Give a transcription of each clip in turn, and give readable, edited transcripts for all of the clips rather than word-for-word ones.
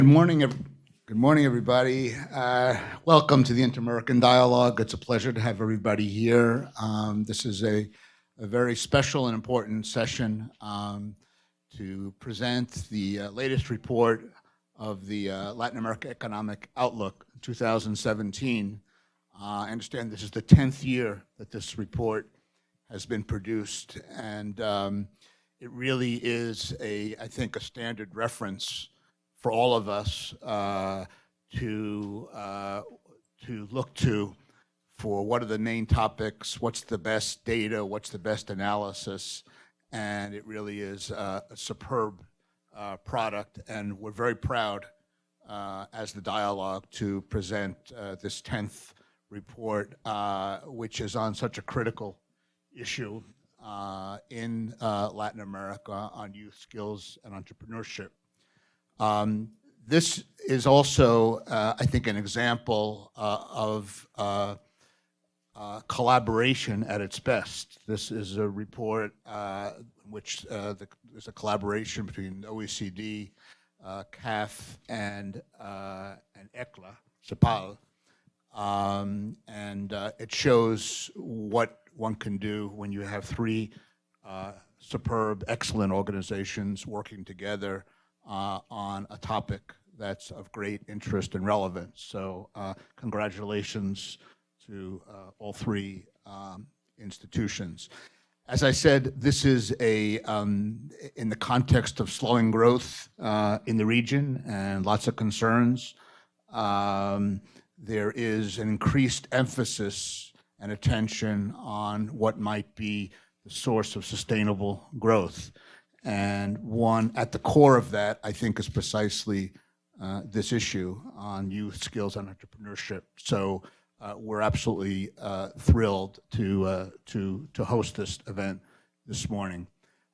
Good morning, everybody. Welcome to the Inter-American Dialogue. It's a pleasure to have everybody here. This is a very special and important session to present the latest report of the Latin America Economic Outlook 2017. I understand this is the 10th year that this report has been produced, and it really is, I think, a standard reference for all of us to look to for what are the main topics, what's the best data, what's the best analysis, and it really is a superb product, and we're very proud as the dialogue to present this 10th report, which is on such a critical issue in Latin America on youth skills and entrepreneurship. This is also, I think, an example of collaboration at its best. This is a report which there's a collaboration between OECD, CAF, and ECLA, CEPAL, and it shows what one can do when you have three superb, excellent organizations working together on a topic that's of great interest and relevance. So congratulations to all three institutions. As I said, this is in the context of slowing growth in the region and lots of concerns. There is an increased emphasis and attention on what might be the source of sustainable growth. And one at the core of that, I think, is precisely this issue on youth skills and entrepreneurship. So we're absolutely thrilled to host this event this morning.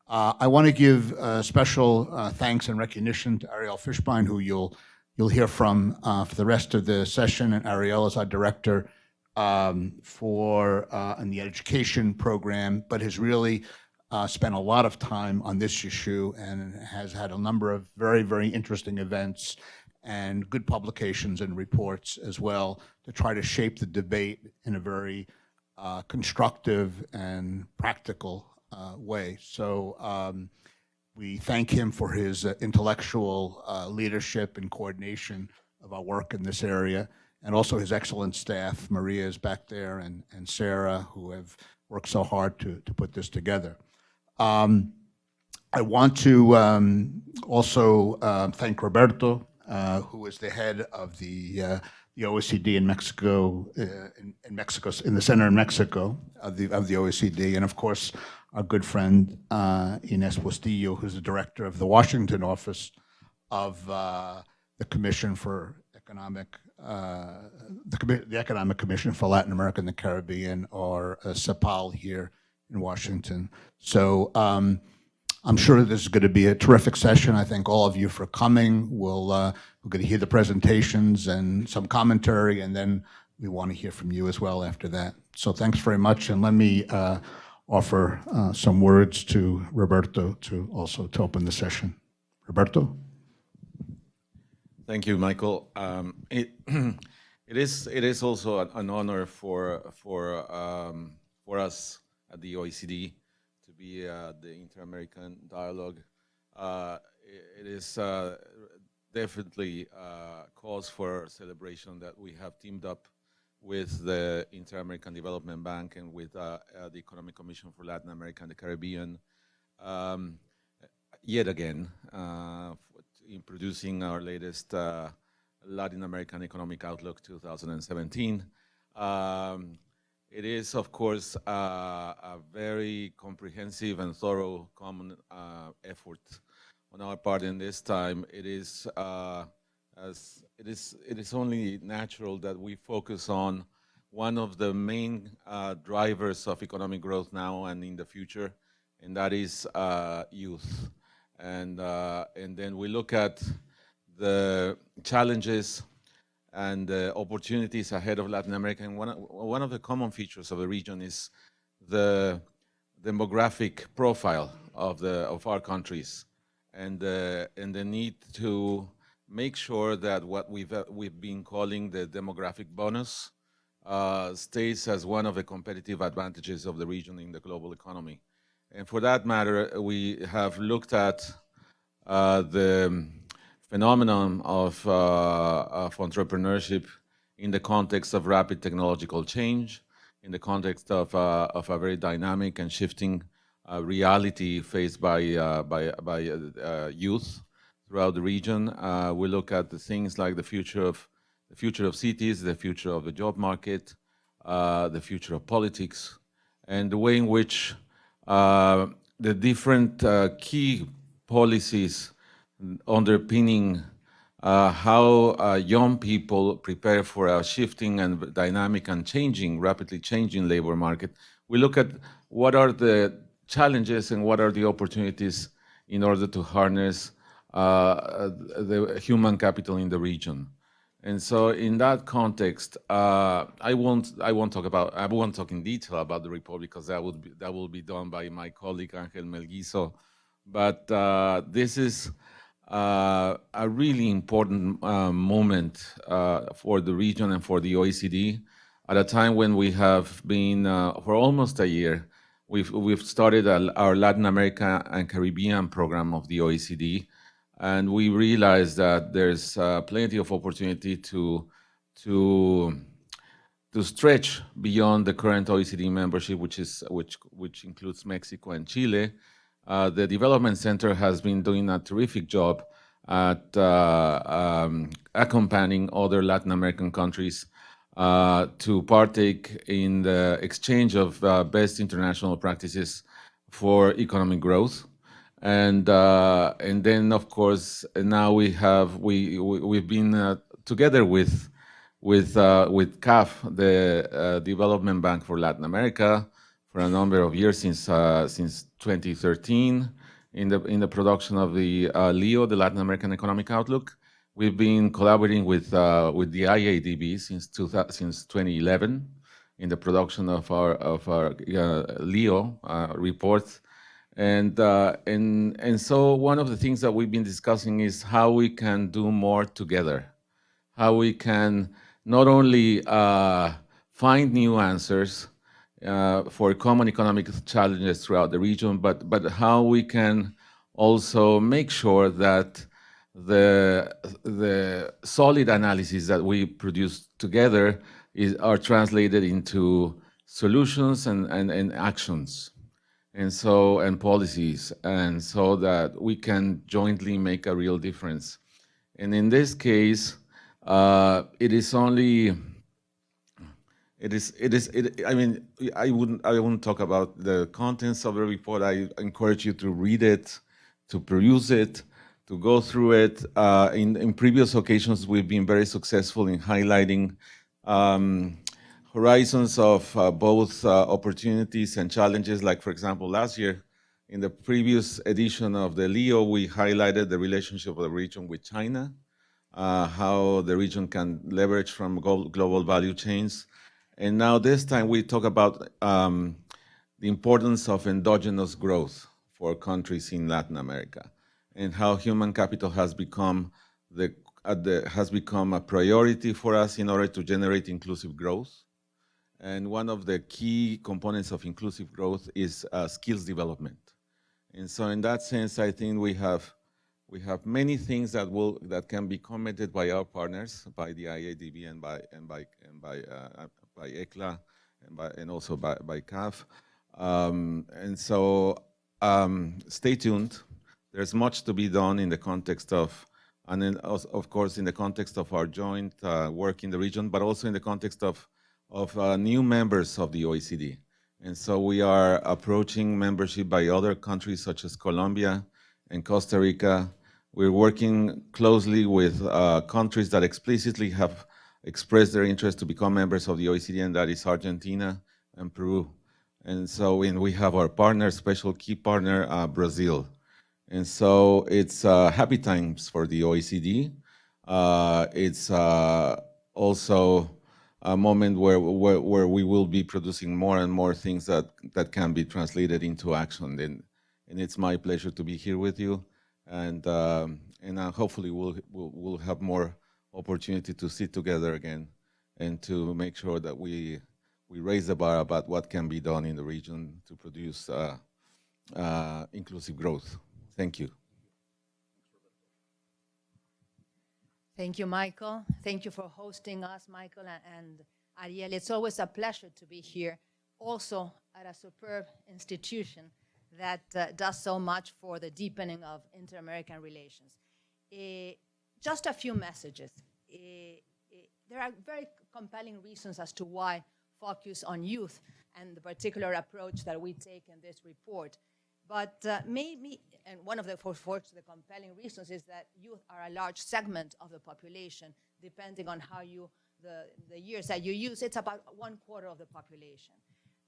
I want to give special thanks and recognition to Ariel Fishbein, who you'll hear from for the rest of the session. And Ariel is our director for in the education program, but has really spent a lot of time on this issue and has had a number of very, very interesting events and good publications and reports as well to try to shape the debate in a very constructive and practical way. So we thank him for his intellectual leadership and coordination of our work in this area, and also his excellent staff. Maria is back there, and Sarah, who have worked so hard to put this together. I want to also thank Roberto, who is the head of the OECD in Mexico, in the center in Mexico of the OECD, and of course our good friend Ines Bustillo, who's the director of the Washington office of the Commission for the Economic Commission for Latin America and the Caribbean, or CEPAL here in Washington. So I'm sure this is going to be a terrific session. I thank all of you for coming. We're going to hear the presentations and some commentary, and then we want to hear from you as well after that. So thanks very much, and let me offer some words to Roberto to open the session. Roberto? Thank you, Michael. It is also an honor for us at the OECD to be the Inter-American Dialogue. It is definitely cause for celebration that we have teamed up with the Inter-American Development Bank and with the Economic Commission for Latin America and the Caribbean, yet again, in producing our latest Latin American Economic Outlook 2017. It is, of course, a very comprehensive and thorough common effort on our part. In this time, it is only natural that we focus on one of the main drivers of economic growth now and in the future, and that is youth. And then we look at the challenges and the opportunities ahead of Latin America. And one of the common features of the region is the demographic profile of our countries, and the need to make sure that what we've been calling the demographic bonus stays as one of the competitive advantages of the region in the global economy. And for that matter, we have looked at the phenomenon of entrepreneurship in the context of rapid technological change, in the context of a very dynamic and shifting reality faced by youth throughout the region. We look at the things like the future of cities, the future of the job market, the future of politics, and the way in which the different key policies underpinning how young people prepare for a shifting and dynamic and changing, rapidly changing labor market. We look at what are the challenges and what are the opportunities in order to harness the human capital in the region. And so, in that context, I won't talk in detail about the report because that will be done by my colleague Angel Melguizo. But this is a really important moment for the region and for the OECD at a time when we have been for almost a year. We've started our Latin America and Caribbean program of the OECD. And we realize that there's plenty of opportunity to stretch beyond the current OECD membership, which includes Mexico and Chile. The Development Center has been doing a terrific job at accompanying other Latin American countries to partake in the exchange of best international practices for economic growth. And then, of course, now we've been together with CAF, the Development Bank for Latin America, for a number of years since 2013, in the production of the LEO, the Latin American Economic Outlook. We've been collaborating with the IADB since 2011 in the production of our LEO report. And so one of the things that we've been discussing is how we can do more together, how we can not only find new answers for common economic challenges throughout the region, but how we can also make sure that the solid analysis that we produce together are translated into solutions and actions. And policies, and so that we can jointly make a real difference. And in this case, I mean, I wouldn't talk about the contents of the report. I encourage you to read it, to peruse it, to go through it. In previous occasions, we've been very successful in highlighting horizons of both opportunities and challenges. Like, for example, last year, in the previous edition of the LEO, we highlighted the relationship of the region with China, how the region can leverage from global value chains. And now this time we talk about the importance of endogenous growth for countries in Latin America, and how human capital has become a priority for us in order to generate inclusive growth. And one of the key components of inclusive growth is skills development. And so, in that sense, I think we have many things that can be commented by our partners, by the IADB and by ECLA, and also by CAF. And so, stay tuned. There's much to be done in the context of, and then of course in the context of our joint work in the region, but also in the context of new members of the OECD. And so we are approaching membership by other countries such as Colombia and Costa Rica. We're working closely with countries that explicitly have expressed their interest to become members of the OECD, and that is Argentina and Peru. And so we have our partner, special key partner, Brazil. And so it's happy times for the OECD. It's also a moment where we will be producing more and more things that can be translated into action. And it's my pleasure to be here with you. and hopefully we'll have more opportunity to sit together again and to make sure that we raise the bar about what can be done in the region to produce inclusive growth. Thank you. Thank you, Michael. Thank you for hosting us, Michael and Ariel. It's always a pleasure to be here, also at a superb institution that does so much for the deepening of inter-American relations. Just a few messages. There are very compelling reasons as to why focus on youth and the particular approach that we take in this report. But maybe, and one of the compelling reasons is that youth are a large segment of the population. Depending on how the years that you use, it's about 1/4 of the population.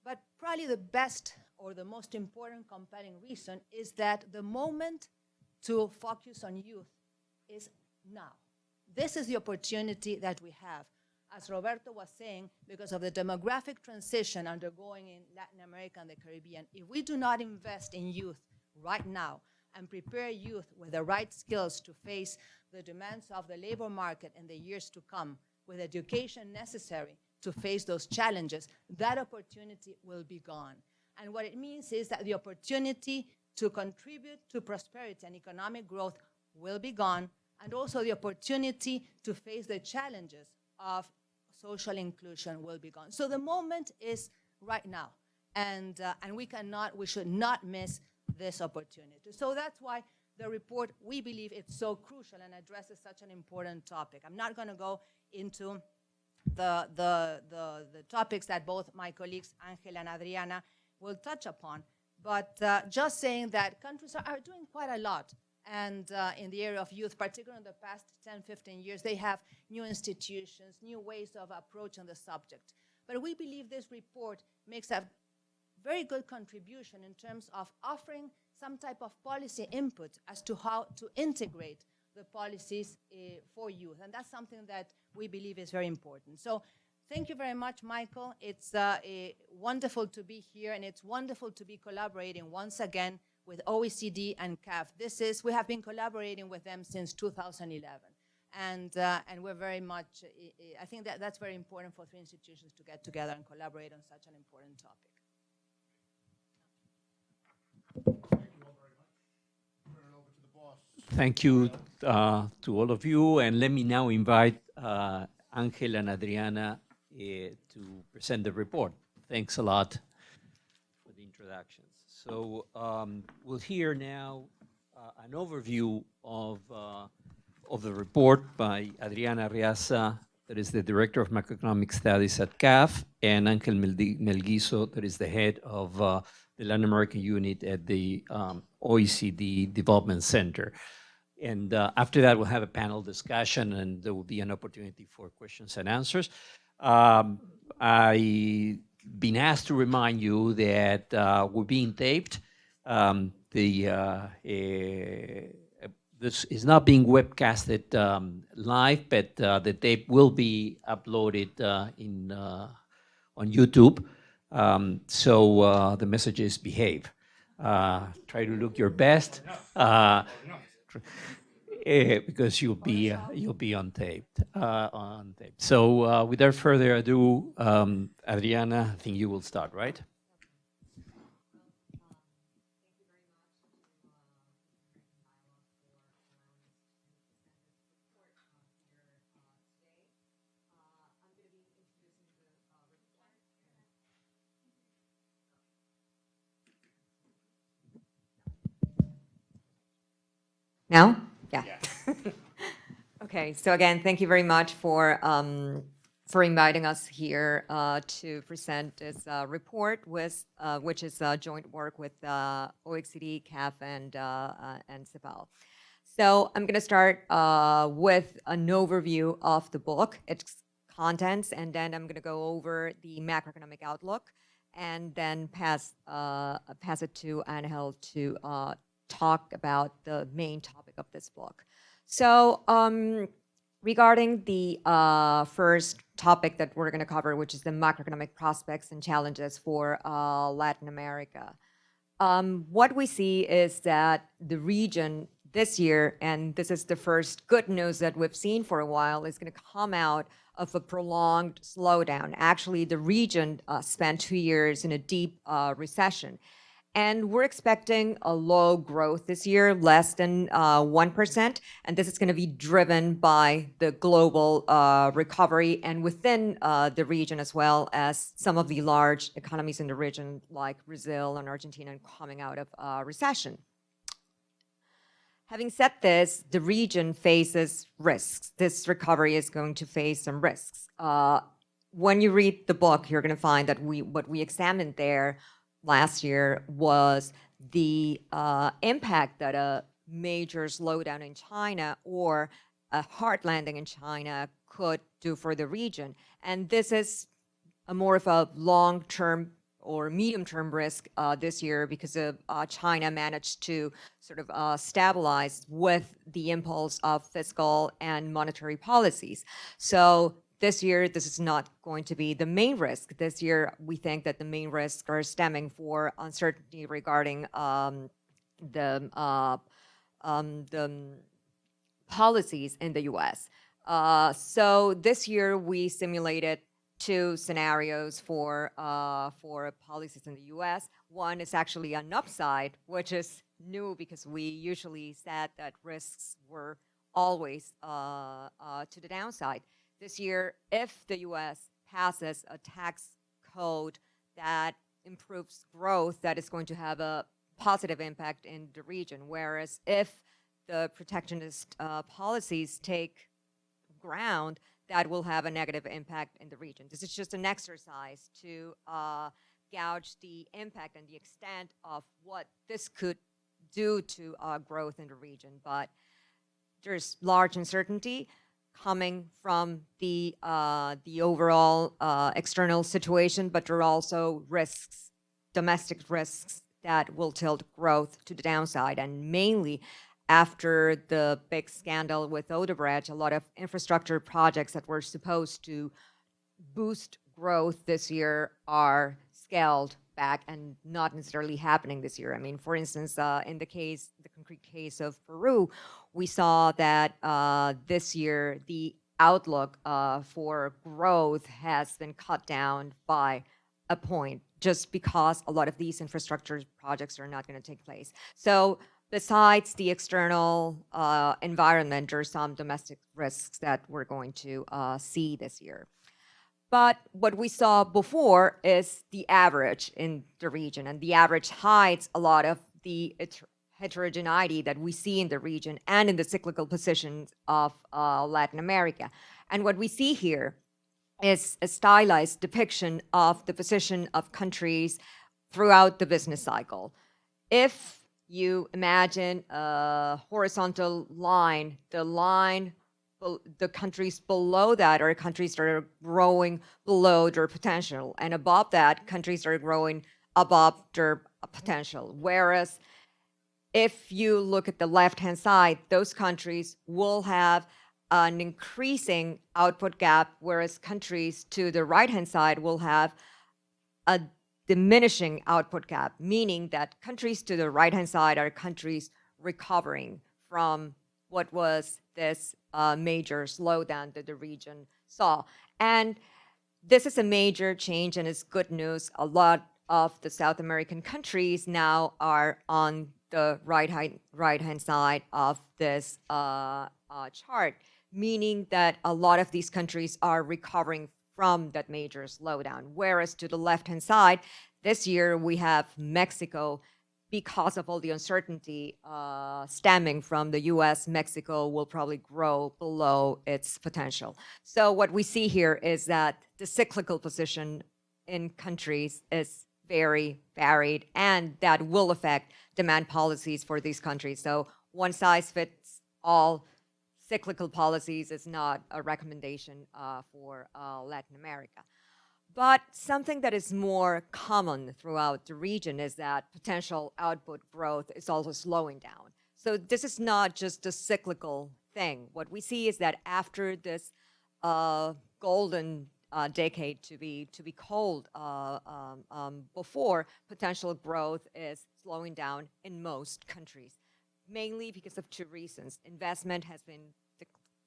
But probably the best or the most important compelling reason is that the moment to focus on youth is now. This is the opportunity that we have. As Roberto was saying, because of the demographic transition undergoing in Latin America and the Caribbean, if we do not invest in youth right now and prepare youth with the right skills to face the demands of the labor market in the years to come, with education necessary to face those challenges, that opportunity will be gone. And what it means is that the opportunity to contribute to prosperity and economic growth will be gone, and also the opportunity to face the challenges of social inclusion will be gone. So the moment is right now, and we should not miss this opportunity. So that's why the report, we believe it's so crucial and addresses such an important topic. I'm not going to go into the topics that both my colleagues, Angel and Adriana, will touch upon, but just saying that countries are doing quite a lot. And in the area of youth, particularly in the past 10, 15 years, they have new institutions, new ways of approaching the subject. But we believe this report makes a very good contribution in terms of offering some type of policy input as to how to integrate the policies for youth. And that's something that we believe is very important. So thank you very much, Michael. It's wonderful to be here, and it's wonderful to be collaborating once again with OECD and CAF. We have been collaborating with them since 2011. And we're very much, I think that's very important for three institutions to get together and collaborate on such an important topic. Thank you to all of you, and let me now invite Angel and Adriana to present the report. Thanks a lot for the introductions. So we'll hear now an overview of the report by Adriana Riaza, that is the Director of Macroeconomic Studies at CAF, and Angel Melguizo, that is the head of the Latin American unit at the OECD Development Center. And after that, we'll have a panel discussion, and there will be an opportunity for questions and answers. I've been asked to remind you that we're being taped. This is not being webcasted live, but the tape will be uploaded on YouTube. So the message is behave. Try to look your best. Because you'll be on tape. So without further ado, Adriana, I think you will start, right? Now? Yeah. Okay, so again, thank you very much for inviting us here to present this report, which is joint work with OECD, CAF, and CEPAL. So I'm going to start with an overview of the book, its contents, and then I'm going to go over the macroeconomic outlook, and then pass it to Angel to talk about the main topic of this book. So regarding the first topic that we're going to cover, which is the macroeconomic prospects and challenges for Latin America, what we see is that the region this year, and this is the first good news that we've seen for a while, is going to come out of a prolonged slowdown. Actually, the region spent 2 years in a deep recession. And we're expecting a low growth this year, less than 1%. And this is going to be driven by the global recovery and within the region, as well as some of the large economies in the region, like Brazil and Argentina, coming out of recession. Having said this, the region faces risks. This recovery is going to face some risks. When you read the book, you're going to find that what we examined there last year was the impact that a major slowdown in China or a hard landing in China could do for the region. And this is a more of a long-term or medium-term risk this year, because China managed to sort of stabilize with the impulse of fiscal and monetary policies. So this year, this is not going to be the main risk. This year, we think that the main risks are stemming for uncertainty regarding the policies in the U.S. So this year, we simulated 2 scenarios for policies in the U.S. One is actually an upside, which is new because we usually said that risks were always to the downside. This year, if the U.S. passes a tax code that improves growth, that is going to have a positive impact in the region. Whereas if the protectionist policies take ground, that will have a negative impact in the region. This is just an exercise to gauge the impact and the extent of what this could do to growth in the region. But there's large uncertainty coming from the overall external situation, but there are also risks, domestic risks, that will tilt growth to the downside. And mainly after the big scandal with Odebrecht, a lot of infrastructure projects that were supposed to boost growth this year are scaled back and not necessarily happening this year. I mean, for instance, in the concrete case of Peru, we saw that this year the outlook for growth has been cut down by a point, just because a lot of these infrastructure projects are not going to take place. So besides the external environment, there are some domestic risks that we're going to see this year. But what we saw before is the average in the region, and the average hides a lot of the heterogeneity that we see in the region and in the cyclical positions of Latin America. And what we see here is a stylized depiction of the position of countries throughout the business cycle. If you imagine a horizontal line, the countries below that are countries that are growing below their potential, and above that, countries that are growing above their potential. Whereas if you look at the left-hand side, those countries will have an increasing output gap, whereas countries to the right-hand side will have a diminishing output gap, meaning that countries to the right-hand side are countries recovering from what was this major slowdown that the region saw. And this is a major change, and it's good news. A lot of the South American countries now are on the right-hand side of this chart, meaning that a lot of these countries are recovering from that major slowdown. Whereas to the left-hand side, this year we have Mexico. Because of all the uncertainty stemming from the US, Mexico will probably grow below its potential. So what we see here is that the cyclical position in countries is very varied, and that will affect demand policies for these countries. So one size fits all cyclical policies is not a recommendation for Latin America. But something that is more common throughout the region is that potential output growth is also slowing down. So this is not just a cyclical thing. What we see is that after this golden decade, to be called before, potential growth is slowing down in most countries. mainly because of two reasons. Investment has been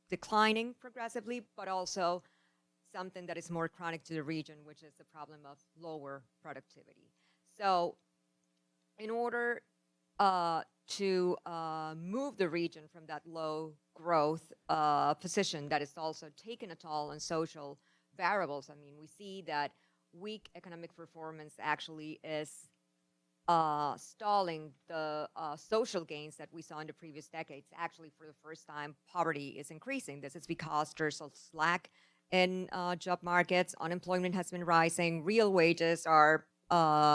declining progressively, but also something that is more chronic to the region, which is the problem of lower productivity. So in order to move the region from that low growth position that is also taking a toll on social variables, I mean, we see that weak economic performance actually is stalling the social gains that we saw in the previous decades. Actually, for the first time, poverty is increasing. This is because there's a slack in job markets, unemployment has been rising, real wages are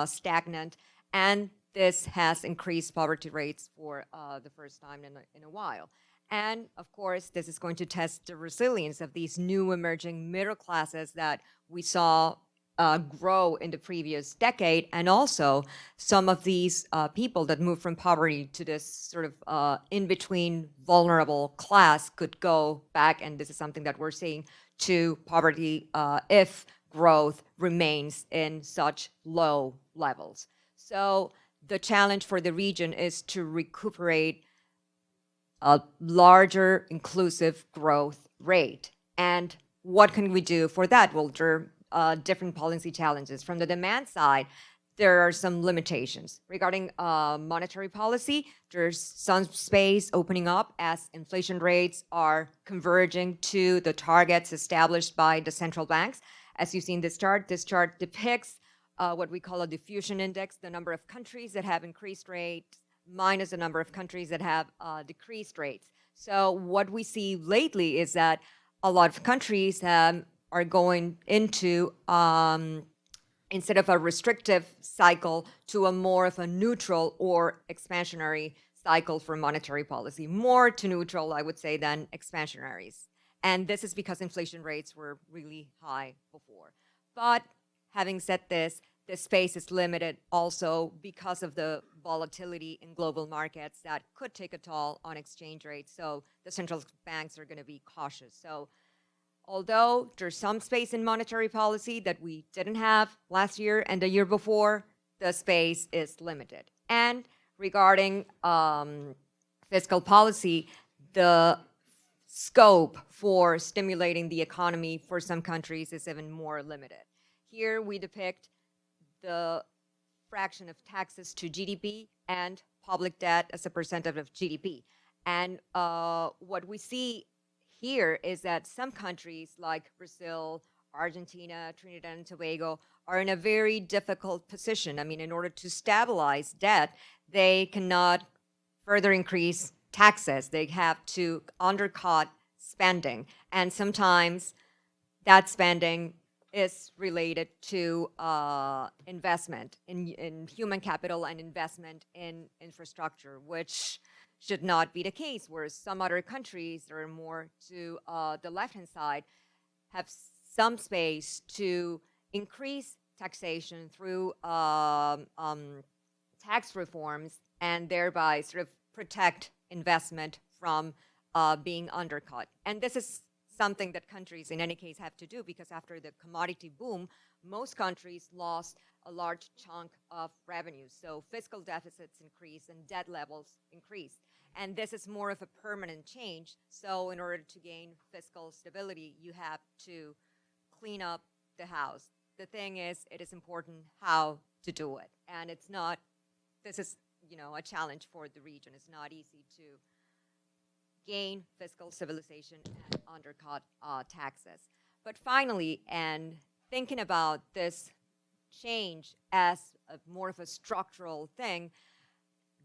stagnant, and this has increased poverty rates for the first time in a while. And of course, this is going to test the resilience of these new emerging middle classes that we saw grow in the previous decade, and also some of these people that moved from poverty to this sort of in-between vulnerable class could go back, and this is something that we're seeing, to poverty if growth remains in such low levels. So the challenge for the region is to recuperate a larger inclusive growth rate. And what can we do for that? Well, there are different policy challenges. From the demand side, there are some limitations. Regarding monetary policy, there's some space opening up as inflation rates are converging to the targets established by the central banks. As you see in this chart depicts what we call a diffusion index, the number of countries that have increased rates minus the number of countries that have decreased rates. So what we see lately is that a lot of countries are going into, instead of a restrictive cycle, to a more of a neutral or expansionary cycle for monetary policy. More to neutral, I would say, than expansionaries. And this is because inflation rates were really high before. But having said this, the space is limited also because of the volatility in global markets that could take a toll on exchange rates. So the central banks are going to be cautious. So although there's some space in monetary policy that we didn't have last year and the year before, the space is limited. And regarding fiscal policy, the scope for stimulating the economy for some countries is even more limited. Here we depict the fraction of taxes to GDP and public debt as a percentage of GDP. And what we see here is that some countries like Brazil, Argentina, Trinidad and Tobago are in a very difficult position. I mean, in order to stabilize debt, they cannot further increase taxes. They have to undercut spending. And sometimes that spending is related to investment in human capital and investment in infrastructure, which should not be the case, whereas some other countries that are more to the left-hand side have some space to increase taxation through tax reforms and thereby sort of protect investment from being undercut. And this is something that countries in any case have to do, because after the commodity boom, most countries lost a large chunk of revenues. So fiscal deficits increase and debt levels increase. And this is more of a permanent change. So in order to gain fiscal stability, you have to clean up the house. The thing is, it is important how to do it. And it's not, this is, a challenge for the region. It's not easy to gain fiscal civilization and undercut taxes. But finally, and thinking about this change as more of a structural thing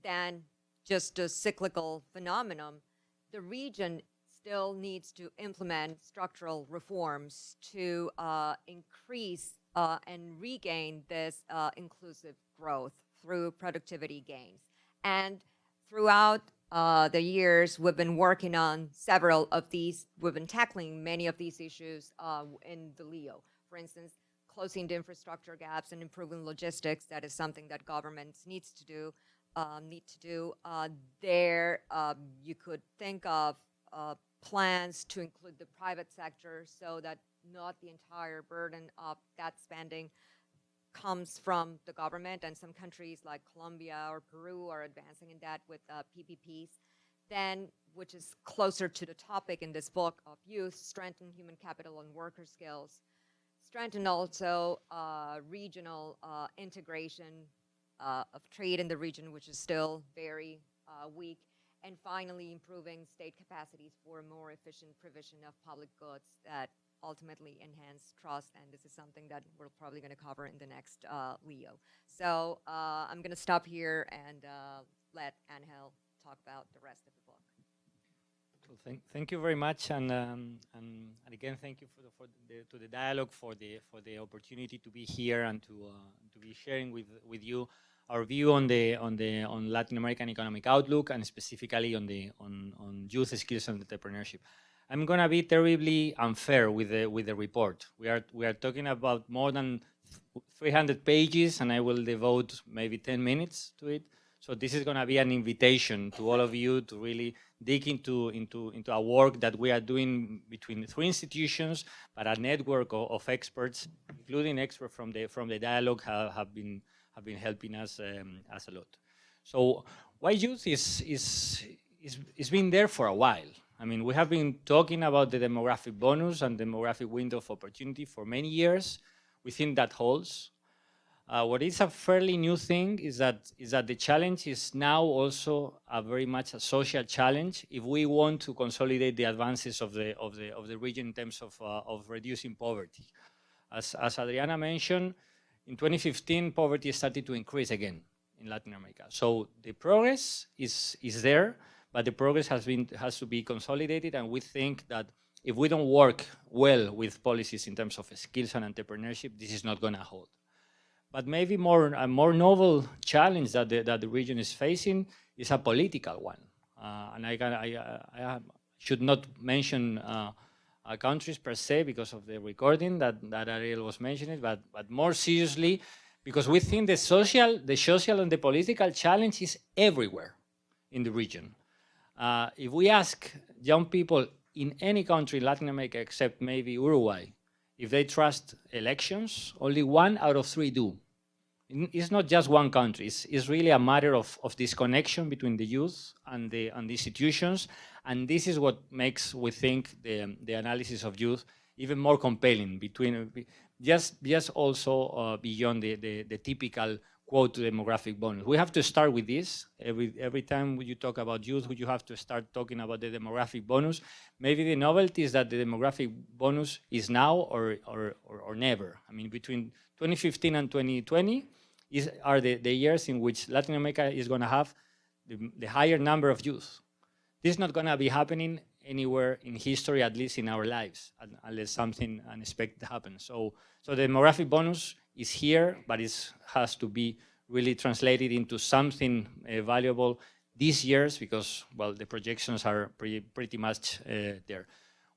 than just a cyclical phenomenon, the region still needs to implement structural reforms to increase and regain this inclusive growth through productivity gains. And throughout the years, we've been working on several of these, we've been tackling many of these issues in the LEO. For instance, closing the infrastructure gaps and improving logistics, that is something that governments need to do. There, you could think of plans to include the private sector so that not the entire burden of that spending comes from the government, and some countries like Colombia or Peru are advancing in that with PPPs. Then, which is closer to the topic in this book of youth, strengthen human capital and worker skills, strengthen also regional integration of trade in the region, which is still very weak, and finally improving state capacities for a more efficient provision of public goods that ultimately enhance trust, and this is something that we're probably going to cover in the next Leo. So I'm going to stop here and let Angel talk about the rest of the book. So thank you very much, and again thank you to the dialogue for the opportunity to be here and to be sharing with you our view on Latin American economic outlook, and specifically on youth skills and entrepreneurship. I'm gonna be terribly unfair with the report. We are talking about more than 300 pages, and I will devote maybe 10 minutes to it. So this is gonna be an invitation to all of you to really dig into a work that we are doing between 3 institutions, but a network of experts, including experts from the dialogue, have been helping us a lot. So why youth is been there for a while. I mean, we have been talking about the demographic bonus and demographic window of opportunity for many years. We think that holds. What is a fairly new thing is that the challenge is now also very much a social challenge if we want to consolidate the advances of the region in terms of reducing poverty. As Adriana mentioned, in 2015 poverty started to increase again in Latin America. So the progress is there, but the progress has to be consolidated, and we think that if we don't work well with policies in terms of skills and entrepreneurship, this is not going to hold. But maybe a more novel challenge that the region is facing is a political one. And I should not mention countries per se because of the recording that Ariel was mentioning, but more seriously, because we think the social and the political challenge is everywhere in the region. If we ask young people in any country in Latin America except maybe Uruguay, if they trust elections, only 1 out of 3 do. It's not just one country. It's really a matter of disconnection between the youth and the institutions, and this is what makes, we think, the analysis of youth even more compelling. Just also beyond the typical quote demographic bonus. We have to start with this. Every time you talk about youth, you have to start talking about the demographic bonus. Maybe the novelty is that the demographic bonus is now or never. I mean, between 2015 and 2020 are the years in which Latin America is going to have the higher number of youth. This is not going to be happening anywhere in history, at least in our lives, unless something unexpected happens. So the demographic bonus is here, but it has to be really translated into something valuable these years because, well, the projections are pretty much there.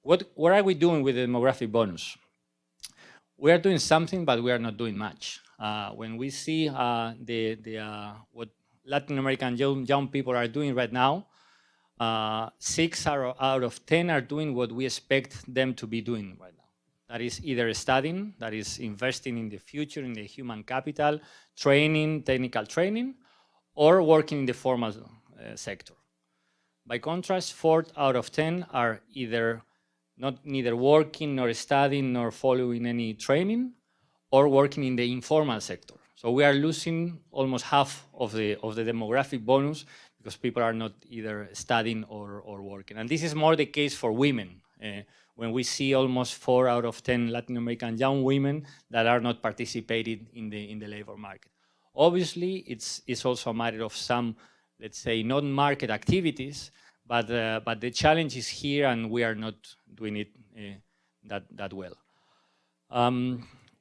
What are we doing with the demographic bonus? We are doing something, but we are not doing much. When we see what Latin American young people are doing right now, 6 out of 10 are doing what we expect them to be doing right now. That is either studying, that is investing in the future, in the human capital, training, technical training, or working in the formal sector. By contrast, 4 out of 10 are neither working, nor studying, nor following any training, or working in the informal sector. So we are losing almost half of the demographic bonus because people are not either studying or working. And this is more the case for women. When we see almost 4 out of 10 Latin American young women that are not participating in the labor market. Obviously, it's also a matter of some, let's say, non-market activities, but the challenge is here, and we are not doing it that well.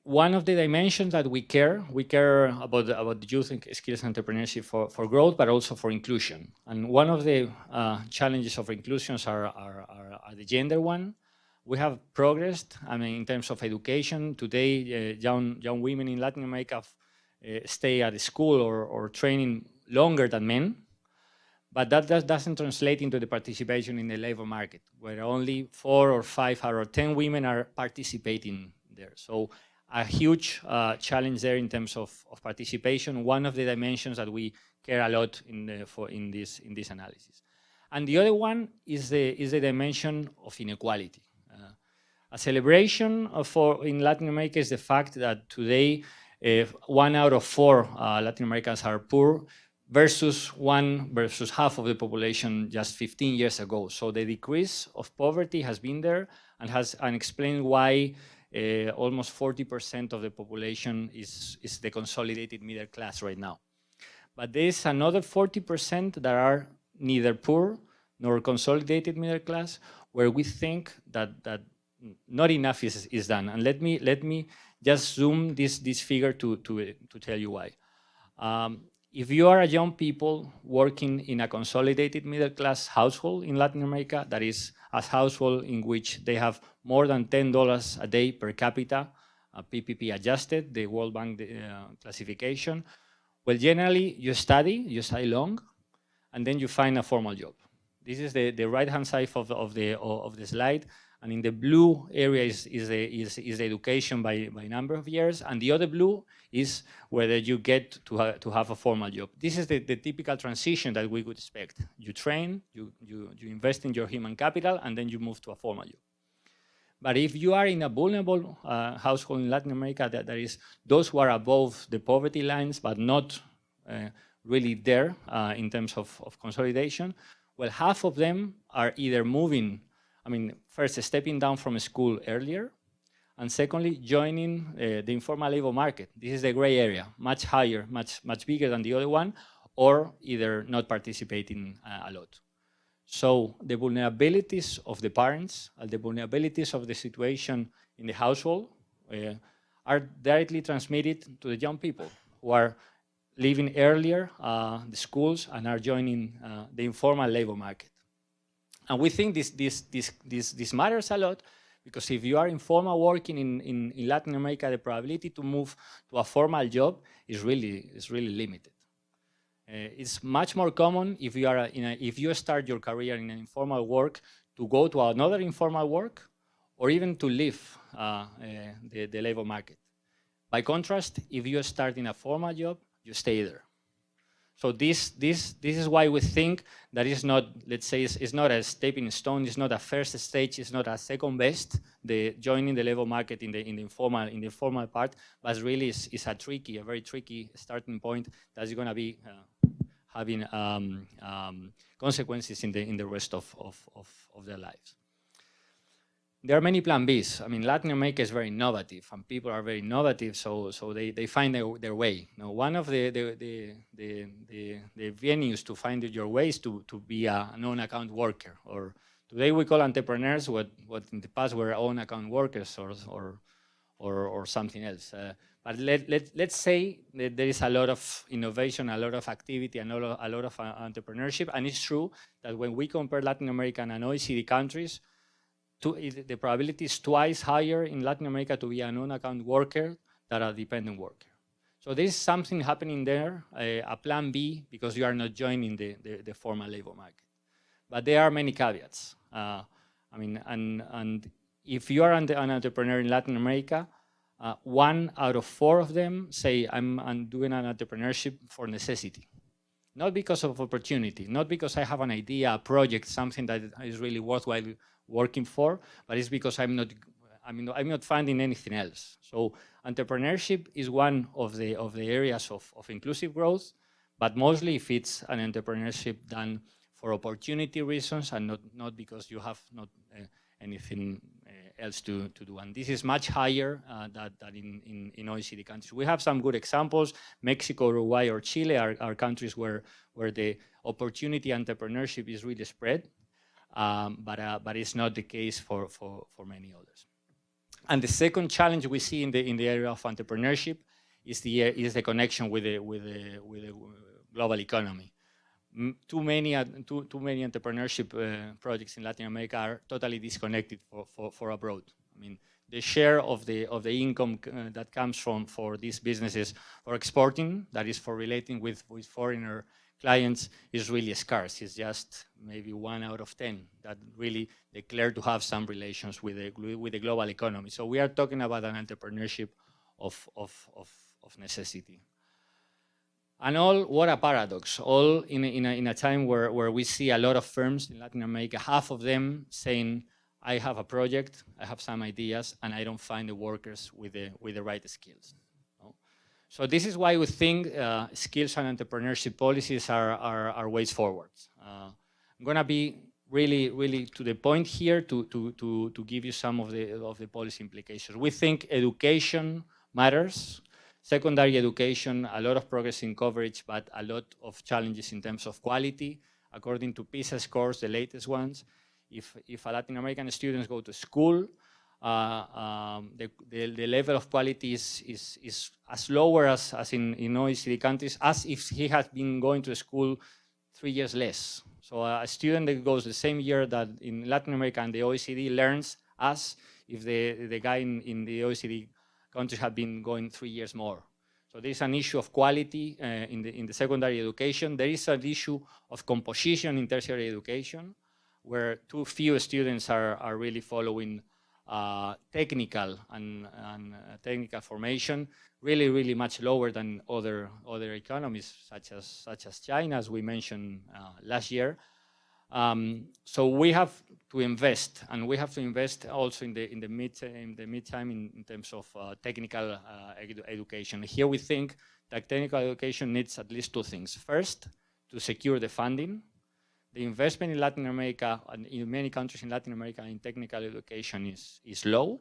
One of the dimensions that we care about the youth skills and entrepreneurship for growth, but also for inclusion. And one of the challenges of inclusions are the gender one. We have progressed, I mean, in terms of education. Today, young women in Latin America stay at school or training longer than men, but that doesn't translate into the participation in the labor market, where only 4 or 5 out of 10 women are participating there. So a huge challenge there in terms of participation, one of the dimensions that we care a lot in this analysis. And the other one is the dimension of inequality. A celebration in Latin America is the fact that today 1 out of 4 Latin Americans are poor versus half of the population just 15 years ago. So the decrease of poverty has been there and explained why almost 40% of the population is the consolidated middle class right now. But there is another 40% that are neither poor nor consolidated middle class, where we think that not enough is done. And let me just zoom this figure to tell you why. If you are a young people working in a consolidated middle class household in Latin America, that is a household in which they have more than $10 a day per capita, PPP adjusted, the World Bank classification, well, generally you study long, and then you find a formal job. This is the right-hand side of the slide. And in the blue area is the education by number of years, and the other blue is whether you get to have a formal job. This is the typical transition that we would expect. You train, you invest in your human capital, and then you move to a formal job. But if you are in a vulnerable household in Latin America, that is those who are above the poverty lines, but not really there in terms of consolidation, well, half of them are either moving, first stepping down from school earlier, and secondly, joining the informal labor market. This is the gray area, much higher, much bigger than the other one, or either not participating a lot. So the vulnerabilities of the parents and the vulnerabilities of the situation in the household are directly transmitted to the young people who are leaving earlier the schools and are joining the informal labor market. And we think this matters a lot, because if you are informal working in Latin America, the probability to move to a formal job is really limited. It's much more common if you start your career in an informal work to go to another informal work, or even to leave the labor market. By contrast, if you start in a formal job, you stay there. So this is why we think that is not, let's say, it's not a stepping stone, it's not a first stage, it's not a second best, the joining the labor market in the informal part, but really is a very tricky starting point that's going to be having consequences in the rest of their lives. There are many plan Bs. Latin America is very innovative, and people are very innovative, so they find their way. Now, one of the venues to find your way is to be a non-account worker, or today we call entrepreneurs what in the past were own account workers or something else. But let's say that there is a lot of innovation, a lot of activity, and a lot of entrepreneurship, and it's true that when we compare Latin American and OECD countries, the probability is twice higher in Latin America to be a non-account worker than a dependent worker. So there is something happening there, a plan B, because you are not joining the formal labor market. But there are many caveats. And if you are an entrepreneur in Latin America, 1 out of 4 of them say, I'm doing an entrepreneurship for necessity. Not because of opportunity, not because I have an idea, a project, something that is really worthwhile working for, but it's because I'm not finding anything else. So entrepreneurship is one of the areas of inclusive growth, but mostly if it's an entrepreneurship done for opportunity reasons and not because you have not anything else to do. And this is much higher than in OECD countries. We have some good examples. Mexico, Uruguay, or Chile are countries where the opportunity entrepreneurship is really spread. But it's not the case for many others. And the second challenge we see in the area of entrepreneurship is the connection with the global economy. Too many entrepreneurship projects in Latin America are totally disconnected for abroad. The share of the income that comes for these businesses for exporting, that is for relating with foreigner clients, is really scarce. It's just maybe 1 out of 10 that really declare to have some relations with the global economy. So we are talking about an entrepreneurship of necessity. And all, what a paradox, all in a time where we see a lot of firms in Latin America, half of them saying, I have a project, I have some ideas, and I don't find the workers with the right skills. No? So this is why we think skills and entrepreneurship policies are ways forward. I'm gonna be really to the point here to give you some of the policy implications. We think education matters. Secondary education, a lot of progress in coverage, but a lot of challenges in terms of quality. According to PISA scores, the latest ones, if a Latin American students go to school, the level of quality is as lower as in OECD countries, as if he has been going to school 3 years less. So a student that goes the same year that in Latin America and the OECD learns as if the guy in the OECD countries have been going 3 years more. So there is an issue of quality in the secondary education. There is an issue of composition in tertiary education, where too few students are really following technical and technical formation, really much lower than other economies such as China, as we mentioned last year. So we have to invest, and we have to invest also in the midterm in terms of technical education. Here we think that technical education needs at least 2 things. First, to secure the funding. The investment in Latin America and in many countries in Latin America in technical education is low.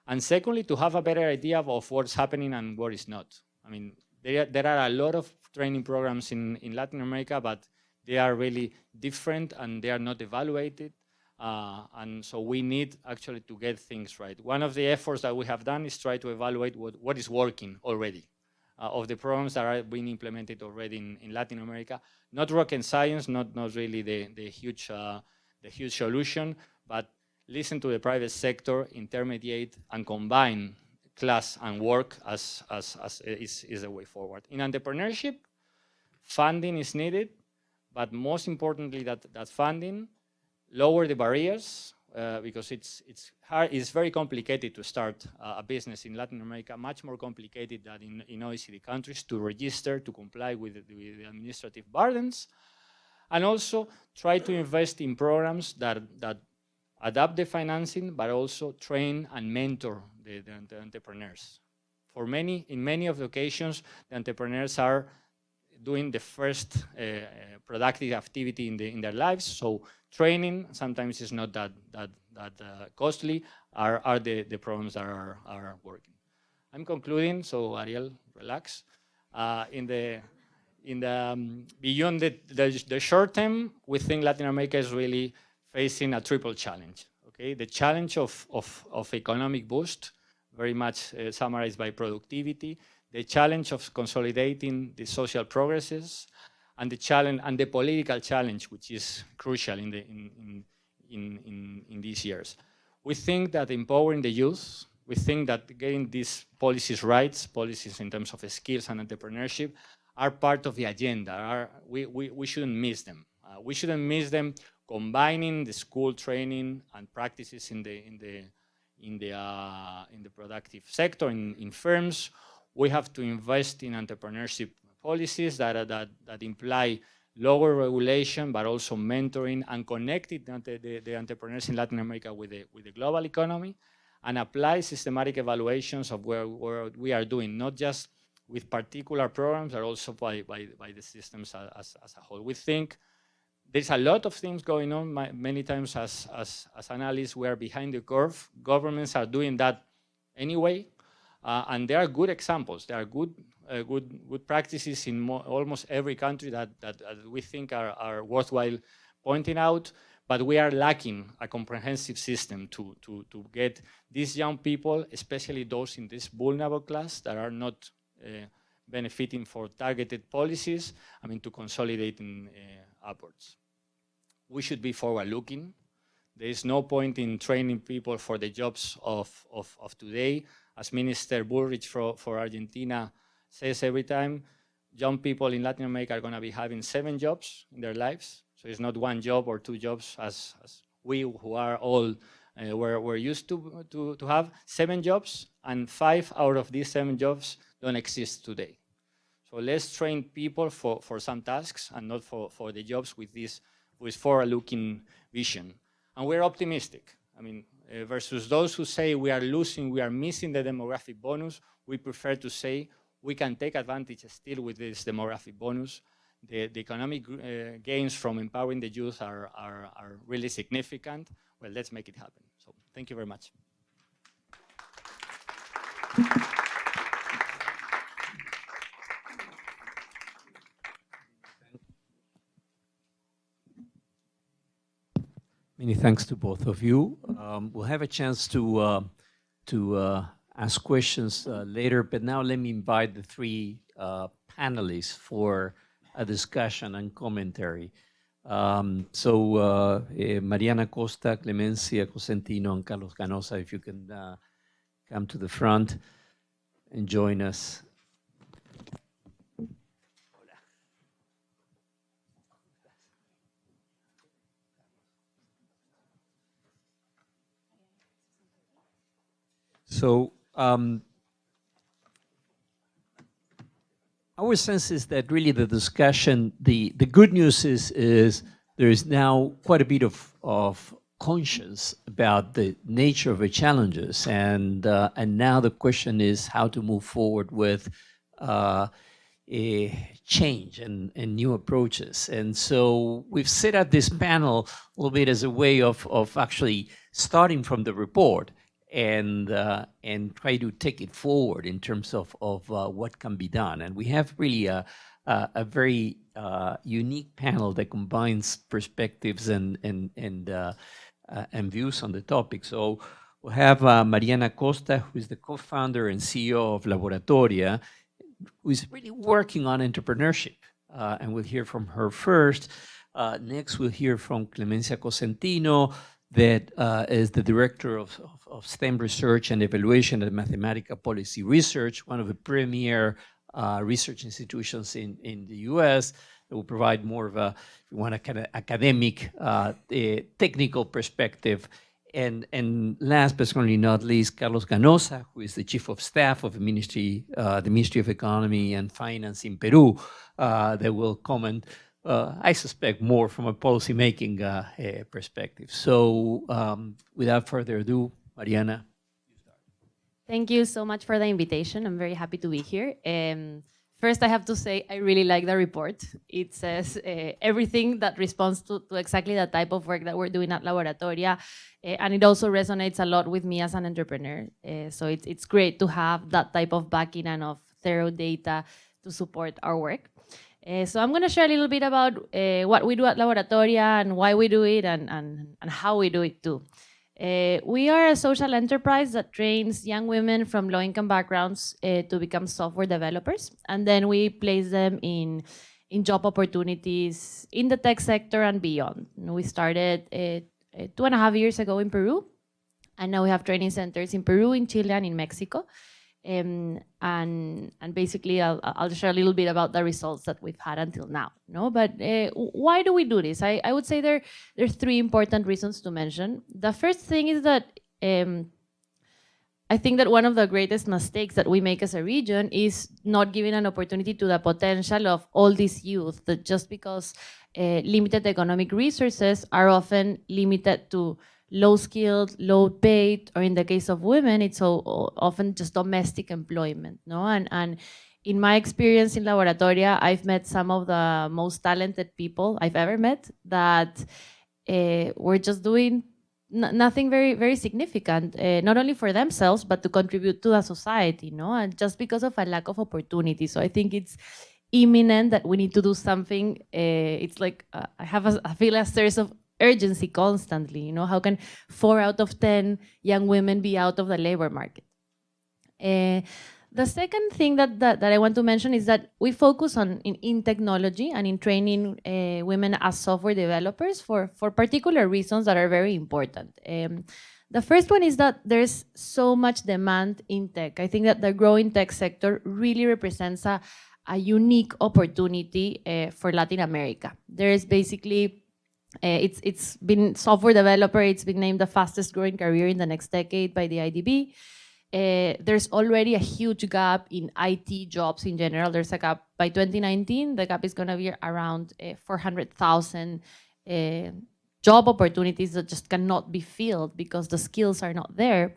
And secondly, to have a better idea of what's happening and what is not. I mean, there are a lot of training programs in Latin America, but they are really different and they are not evaluated. And so we need actually to get things right. One of the efforts that we have done is try to evaluate what is working already of the programs that are being implemented already in Latin America. Not rocket science, not really the huge solution, but listen to the private sector, intermediate and combine class and work as is the way forward. In entrepreneurship, funding is needed, but most importantly that funding lower the barriers because it's very complicated to start a business in Latin America, much more complicated than in OECD countries to register, to comply with the administrative burdens, and also try to invest in programs that adapt the financing, but also train and mentor the entrepreneurs. In many of the occasions, the entrepreneurs are doing the first productive activity in their lives. So training sometimes is not that costly. Are the programs that are working. I'm concluding, so Ariel, relax. Beyond the short term, we think Latin America is really facing a triple challenge. Okay, the challenge of economic boost, very much summarized by productivity. The challenge of consolidating the social progresses, and the challenge and the political challenge, which is crucial in these years. We think that empowering the youth, we think that getting these policies right, policies in terms of skills and entrepreneurship, are part of the agenda. We shouldn't miss them. We shouldn't miss them combining the school training and practices in the productive sector, in firms. We have to invest in entrepreneurship policies that imply lower regulation, but also mentoring and connecting the entrepreneurs in Latin America with the global economy, and apply systematic evaluations of where we are doing, not just with particular programs, but also by the systems as a whole. We think there's a lot of things going on. Many times as analysts, we are behind the curve. Governments are doing that anyway. And there are good examples. There are good practices in almost every country that we think are worthwhile pointing out, but we are lacking a comprehensive system to get these young people, especially those in this vulnerable class that are not benefiting for targeted policies, to consolidate upwards. We should be forward-looking. There is no point in training people for the jobs of today. As Minister Bullrich for Argentina says every time, young people in Latin America are going to be having 7 jobs in their lives. So it's not 1 job or 2 jobs as we who are all we're used to have 7 jobs, and 5 out of these 7 jobs don't exist today. So let's train people for some tasks and not for the jobs with forward-looking vision. And we're optimistic. I mean, versus those who say we are missing the demographic bonus, we prefer to say we can take advantage still with this demographic bonus. The economic gains from empowering the youth are really significant. Well, let's make it happen. So thank you very much. Many thanks to both of you. We'll have a chance to ask questions later, but now let me invite the 3 panelists for a discussion and commentary. Mariana Costa, Clemencia Cosentino, and Carlos Canosa, if you can come to the front and join us. So our sense is that really the discussion, the good news is there is now quite a bit of conscience about the nature of the challenges, and now the question is how to move forward with a change and new approaches. And so we've set up this panel a little bit as a way of actually starting from the report and try to take it forward in terms of what can be done. And we have really a very unique panel that combines perspectives and views on the topic. So we'll have Mariana Costa, who is the co-founder and CEO of Laboratoria, who is really working on entrepreneurship. And we'll hear from her first. Next, we'll hear from Clemencia Cosentino, that is the director of STEM research and evaluation at Mathematical Policy Research, one of the premier research institutions in the US, that will provide more of a, if you want, a kind of academic, technical perspective. And last but certainly not least, Carlos Canosa, who is the chief of staff of the Ministry of Economy and Finance in Peru, that will comment, I suspect, more from a policymaking perspective. So without further ado, Mariana. Thank you so much for the invitation. I'm very happy to be here. First, I have to say I really like the report. It says everything that responds to exactly the type of work that we're doing at Laboratoria, and it also resonates a lot with me as an entrepreneur. So it's great to have that type of backing and of thorough data to support our work. So I'm going to share a little bit about what we do at Laboratoria and why we do it and how we do it too. We are a social enterprise that trains young women from low-income backgrounds to become software developers, and then we place them in job opportunities in the tech sector and beyond. We started 2.5 years ago in Peru, and now we have training centers in Peru, in Chile, and in Mexico. And basically, I'll share a little bit about the results that we've had until now. No, but why do we do this? I would say there's 3 important reasons to mention. The first thing is that I think that one of the greatest mistakes that we make as a region is not giving an opportunity to the potential of all these youth, that just because limited economic resources are often limited to low-skilled, low-paid, or in the case of women, it's so often just domestic employment, no? And in my experience in Laboratoria, I've met some of the most talented people I've ever met that were just doing nothing very, very significant, not only for themselves, but to contribute to the society, no? And just because of a lack of opportunity. So I think it's imminent that we need to do something. It's like I feel a sense of urgency constantly. You know, how can 4 out of 10 young women be out of the labor market? The second thing that I want to mention is that we focus in technology and in training women as software developers for particular reasons that are very important. The first one is that there's so much demand in tech. I think that the growing tech sector really represents a unique opportunity for Latin America. There is basically It's been software developer. It's been named the fastest growing career in the next decade by the IDB. There's already a huge gap in IT jobs in general. There's a gap by 2019. The gap is going to be around 400,000 job opportunities that just cannot be filled because the skills are not there.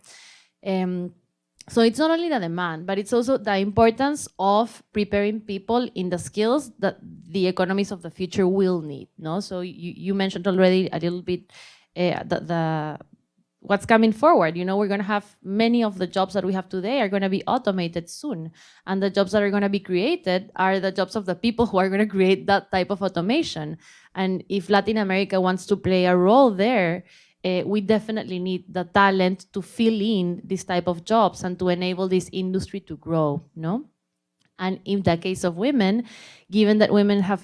So it's not only the demand, but it's also the importance of preparing people in the skills that the economies of the future will need. No, so you mentioned already a little bit the what's coming forward. You know, we're going to have many of the jobs that we have today are going to be automated soon, and the jobs that are going to be created are the jobs of the people who are going to create that type of automation. And if Latin America wants to play a role there, we definitely need the talent to fill in this type of jobs and to enable this industry to grow, no? And in the case of women, given that women have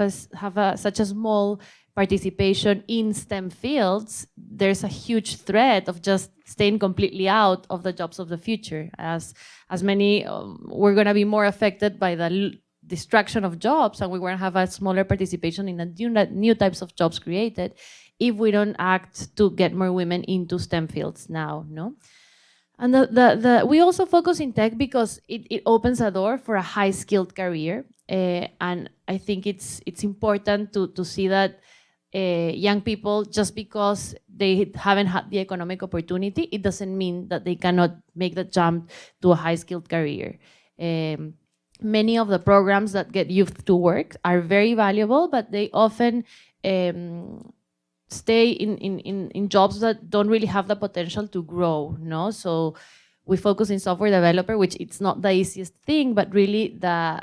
such a small participation in STEM fields, there's a huge threat of just staying completely out of the jobs of the future. As many, we're going to be more affected by the destruction of jobs, and we're going to have a smaller participation in the new types of jobs created if we don't act to get more women into STEM fields now, no? And we also focus in tech because it opens a door for a high-skilled career. And I think it's important to see that young people, just because they haven't had the economic opportunity, it doesn't mean that they cannot make the jump to a high-skilled career. Many of the programs that get youth to work are very valuable, but they often stay in jobs that don't really have the potential to grow, no? So we focus in software developer, which it's not the easiest thing, but really the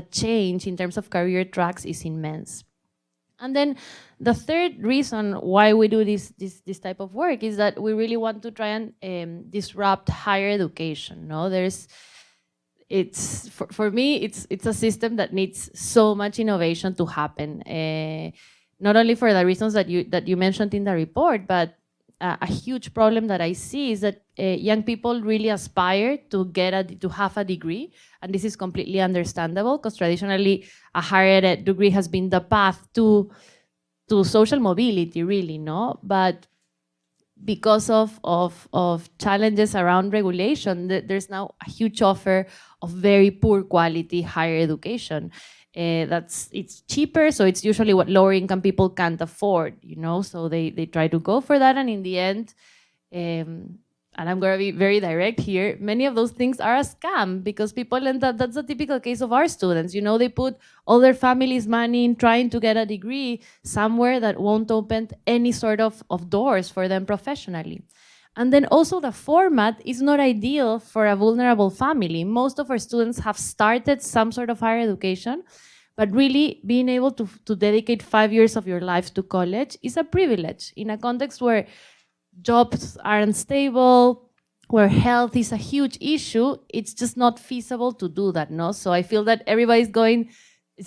change in terms of career tracks is immense. And then the third reason why we do this type of work is that we really want to try and disrupt higher education, no? For me, it's a system that needs so much innovation to happen. Not only for the reasons that you mentioned in the report, but a huge problem that I see is that young people really aspire to have a degree, and this is completely understandable because traditionally a higher ed degree has been the path to social mobility, really, no? But because of challenges around regulation, there's now a huge offer of very poor quality higher education. It's cheaper, so it's usually what lower income people can't afford, you know, so they try to go for that, and in the end, and I'm going to be very direct here, many of those things are a scam because people end up, that's the typical case of our students, you know, they put all their family's money in trying to get a degree somewhere that won't open any sort of doors for them professionally. And then also the format is not ideal for a vulnerable family. Most of our students have started some sort of higher education, but really being able to dedicate 5 years of your life to college is a privilege in a context where jobs are unstable, where health is a huge issue. It's just not feasible to do that, no? So I feel that everybody's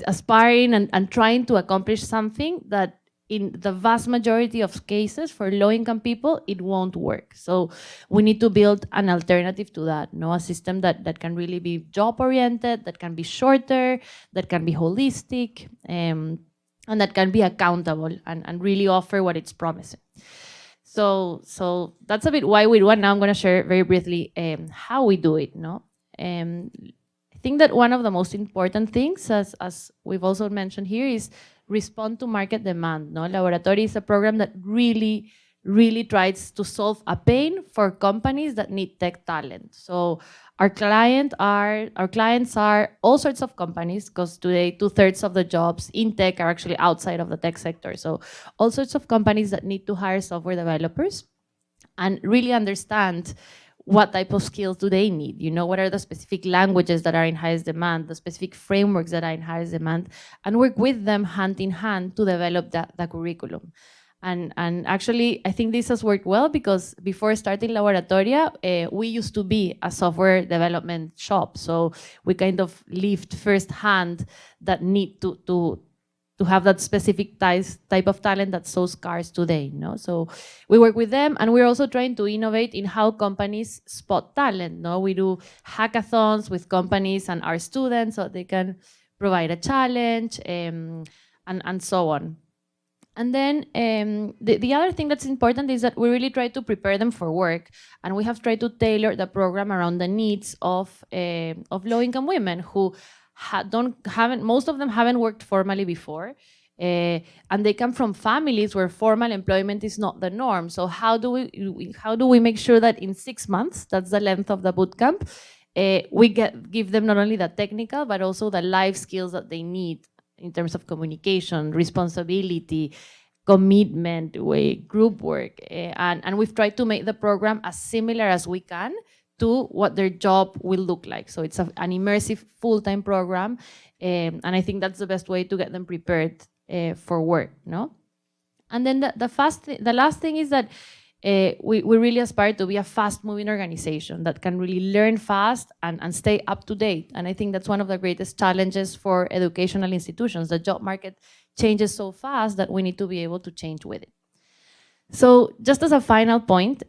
aspiring and trying to accomplish something that in the vast majority of cases for low-income people, it won't work. So we need to build an alternative to that, no? A system that can really be job-oriented, that can be shorter, that can be holistic, and that can be accountable and really offer what it's promising. So that's a bit why we do it. Now I'm going to share very briefly how we do it, no? I think that one of the most important things, as we've also mentioned here, is respond to market demand, no? Laboratory is a program that really tries to solve a pain for companies that need tech talent. So our clients are all sorts of companies, because today 2/3 of the jobs in tech are actually outside of the tech sector. So all sorts of companies that need to hire software developers and really understand what type of skills do they need? You know, what are the specific languages that are in highest demand, the specific frameworks that are in highest demand, and work with them hand in hand to develop the curriculum. And actually, I think this has worked well because before starting Laboratoria, we used to be a software development shop. So we kind of lived firsthand that need to have that specific type of talent that's so scarce today, no? So we work with them, and we're also trying to innovate in how companies spot talent, no? We do hackathons with companies and our students so they can provide a challenge and so on. And then the other thing that's important is that we really try to prepare them for work, and we have tried to tailor the program around the needs of low-income women who most of them haven't worked formally before, and they come from families where formal employment is not the norm. So how do we make sure that in 6 months, that's the length of the boot camp, we give them not only the technical but also the life skills that they need in terms of communication, responsibility, commitment, group work. And we've tried to make the program as similar as we can to what their job will look like. So it's an immersive full-time program. And I think that's the best way to get them prepared for work, no? And then the last thing is that we really aspire to be a fast-moving organization that can really learn fast and stay up to date. And I think that's one of the greatest challenges for educational institutions. The job market changes so fast that we need to be able to change with it. So just as a final point,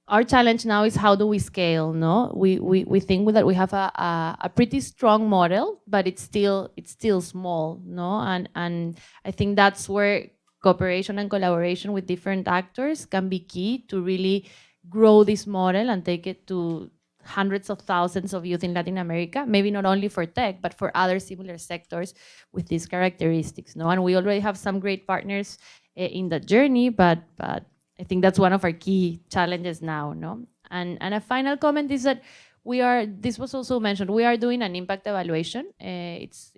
our challenge now is how do we scale, no? We think that we have a pretty strong model, but it's still small, no? And I think that's where cooperation and collaboration with different actors can be key to really grow this model and take it to hundreds of thousands of youth in Latin America, maybe not only for tech, but for other similar sectors with these characteristics, no? And we already have some great partners in that journey, but I think that's one of our key challenges now, no? And a final comment is that this was also mentioned, we are doing an impact evaluation. It's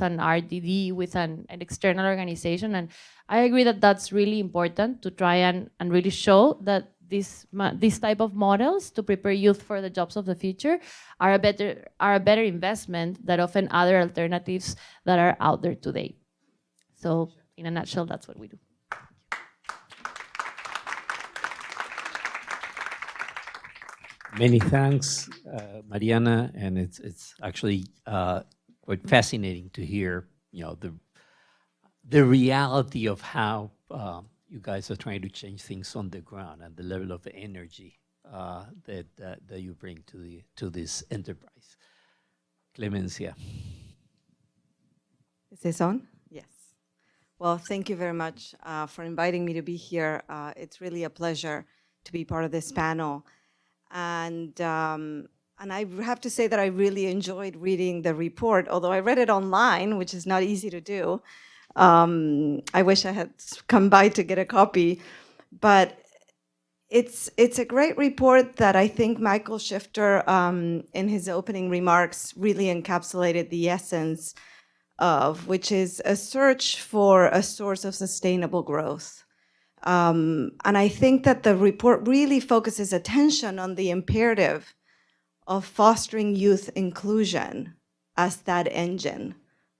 an RDD with an external organization, and I agree that that's really important to try and really show that this type of models to prepare youth for the jobs of the future are a better investment than often other alternatives that are out there today. So in a nutshell, that's what we do. Many thanks, Mariana, and it's actually quite fascinating to hear, the reality of how you guys are trying to change things on the ground and the level of energy that you bring to this enterprise. Clemencia. Is this on? Yes. Well, thank you very much for inviting me to be here. It's really a pleasure to be part of this panel. And I have to say that I really enjoyed reading the report, although I read it online, which is not easy to do. I wish I had come by to get a copy, but it's a great report that I think Michael Shifter, in his opening remarks, really encapsulated the essence of, which is a search for a source of sustainable growth. And I think that the report really focuses attention on the imperative of fostering youth inclusion as that engine